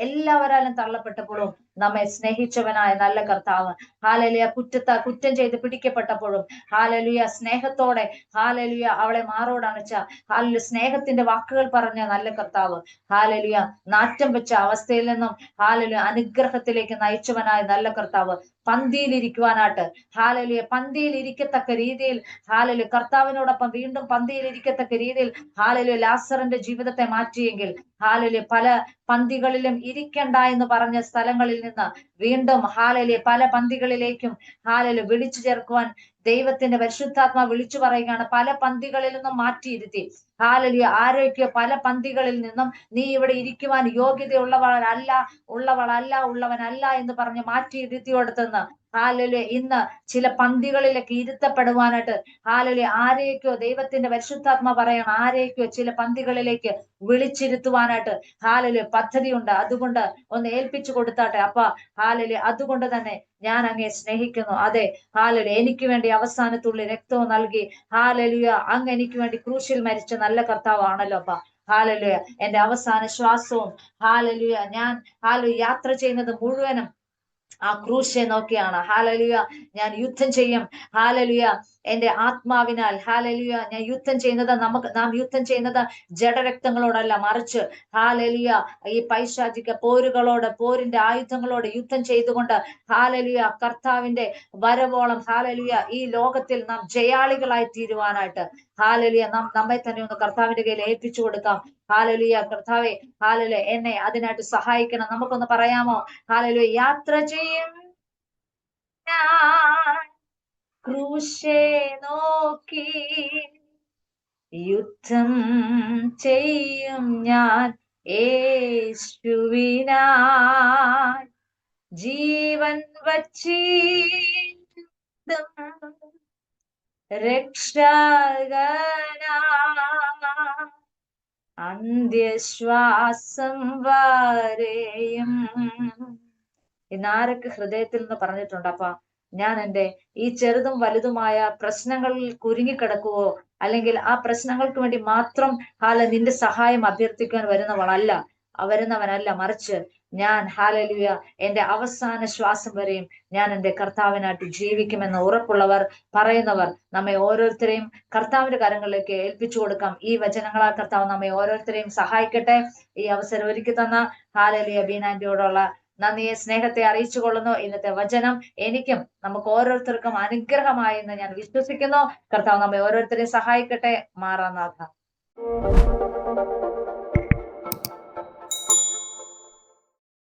എല്ലാവരാലും തള്ളപ്പെട്ടപ്പോഴും നമ്മെ സ്നേഹിച്ചവനായ നല്ല കർത്താവ്. ഹാലലുയ കുറ്റം ചെയ്ത് പിടിക്കപ്പെട്ടപ്പോഴും ഹാലലുയ സ്നേഹത്തോടെ ഹാലലുയ അവളെ മാറോടണച്ച ഹാലലു സ്നേഹത്തിന്റെ വാക്കുകൾ പറഞ്ഞ നല്ല കർത്താവ്. ഹാലലുയ നാറ്റം വെച്ച അവസ്ഥയിൽ നിന്നും ഹാലലുയ അനുഗ്രഹത്തിലേക്ക് നയിച്ചവനായ നല്ല കർത്താവ്. പന്തിയിൽ ഇരിക്കുവാനായിട്ട് ഹാലലുയ പന്തിയിൽ ഇരിക്കത്തക്ക രീതിയിൽ ഹാലലു കർത്താവിനോടൊപ്പം വീണ്ടും പന്തിയിൽ ഇരിക്കത്തക്ക രീതിയിൽ ഹാലലു ലാസറിന്റെ ജീവിതത്തെ മാറ്റിയെങ്കിൽ ഹാലലു പല പന്തികളിലും ഇരിക്കണ്ട എന്ന് പറഞ്ഞ സ്ഥലങ്ങളിൽ നിന്ന് വീണ്ടും ഹാലലു പല പന്തികളിലേക്കും ഹാലലു വിളിച്ചു ചേർക്കുവാൻ ദൈവത്തിന്റെ പരിശുദ്ധാത്മാ വിളിച്ചു പറയുകയാണ്. പല പന്തികളിൽ നിന്നും മാറ്റിയിരുത്തി ഹാലലിയ ആരോഗ്യ പല പന്തികളിൽ നിന്നും നീ ഇവിടെ ഇരിക്കുവാൻ ഉള്ളവനല്ല എന്ന് പറഞ്ഞ് മാറ്റിയിരുത്തിയോടത്തുനിന്ന് ഹാലലു ഇന്ന് ചില പന്തികളിലേക്ക് ഇരുത്തപ്പെടുവാനായിട്ട് ഹാലലു ആരെയൊക്കെയോ ദൈവത്തിന്റെ പരിശുദ്ധാത്മ പറയണം, ആരെയൊക്കെയോ ചില പന്തികളിലേക്ക് വിളിച്ചിരുത്തുവാനായിട്ട് ഹാലലു പദ്ധതിയുണ്ട്. അതുകൊണ്ട് ഒന്ന് ഏൽപ്പിച്ചു കൊടുത്താട്ടെ. അപ്പ ഹാലലു അതുകൊണ്ട് തന്നെ ഞാൻ അങ്ങേ സ്നേഹിക്കുന്നു. അതെ ഹാലലു എനിക്ക് വേണ്ടി അവസാനത്തുള്ളി രക്തവും നൽകി ഹാലലുയ അങ്ങ് എനിക്ക് വേണ്ടി ക്രൂശിൽ മരിച്ച നല്ല കർത്താവാണല്ലോ അപ്പ. ഹാലലുയ എന്റെ അവസാന ശ്വാസവും ഹാലലുയ ഞാൻ യാത്ര ചെയ്യുന്നത് മുഴുവനും ആ ക്രൂശെ നോക്കിയാണ്. ഹാലലുയ ഞാൻ യുദ്ധം ചെയ്യും. ഹാലലുയ എന്റെ ആത്മാവിനാൽ ഹാലലുയ ഞാൻ യുദ്ധം ചെയ്യുന്നത് നാം യുദ്ധം ചെയ്യുന്നത് ജഡരക്തങ്ങളോടല്ല, മറിച്ച് ഹാലലുയ ഈ പൈശാചിക പോരുകളോട് പോരിന്റെ ആയുധങ്ങളോട് യുദ്ധം ചെയ്തുകൊണ്ട് ഹാലലുയ കർത്താവിന്റെ വരവോളം ഹാലലുയ ഈ ലോകത്തിൽ നാം ജയാളികളായി തീരുവാനായിട്ട് ഹാലലുയ നമ്മെ തന്നെ ഒന്ന് കർത്താവിന്റെ കയ്യിൽ ഏൽപ്പിച്ചു കൊടുക്കാം. ഹാലലുയ കർത്താവെ ഹാലലുയ എന്നെ അതിനായിട്ട് സഹായിക്കണം. നമുക്കൊന്ന് പറയാമോ? ഹാലലുയ യാത്ര ചെയ്യും ഞാൻ ക്രൂശെ നോക്കി, യുദ്ധം ചെയ്യും ഞാൻ യേശുവിനായി, ജീവൻ വച്ചിടും രക്ഷകനായി അന്ത്യശ്വാസം വരെയും. ഇന്നാരൊക്കെ ഹൃദയത്തിൽ നിന്ന് പറഞ്ഞിട്ടുണ്ട്, അപ്പ ഞാൻ എൻ്റെ ഈ ചെറുതും വലുതുമായ പ്രശ്നങ്ങളിൽ കുരുങ്ങിക്കിടക്കുവോ, അല്ലെങ്കിൽ ആ പ്രശ്നങ്ങൾക്ക് വേണ്ടി മാത്രം നിന്റെ സഹായം അഭ്യർത്ഥിക്കാൻ വരുന്നവനല്ല, മറിച്ച് ഞാൻ ഹാലലുയ എന്റെ അവസാന ശ്വാസം വരെയും ഞാൻ എൻ്റെ കർത്താവിനായിട്ട് ജീവിക്കുമെന്ന് ഉറപ്പുള്ളവർ പറയുന്നവർ നമ്മെ ഓരോരുത്തരെയും കർത്താവിന്റെ കരങ്ങളിലേക്ക് ഏൽപ്പിച്ചു കൊടുക്കാം. ഈ വചനങ്ങളാൽ കർത്താവ് നമ്മെ ഓരോരുത്തരെയും സഹായിക്കട്ടെ. ഈ അവസരം ഒരുക്കി തന്ന ഹാലലുയ ബീനാന്റിയോടുള്ള നന്ദിയെ സ്നേഹത്തെ അറിയിച്ചു കൊള്ളുന്നു. ഇന്നത്തെ വചനം എനിക്കും നമുക്ക് ഓരോരുത്തർക്കും അനുഗ്രഹമായി എന്ന് ഞാൻ വിശ്വസിക്കുന്നു. കർത്താവ് നമ്മെ ഓരോരുത്തരെയും സഹായിക്കട്ടെ. മാറാനാഥ.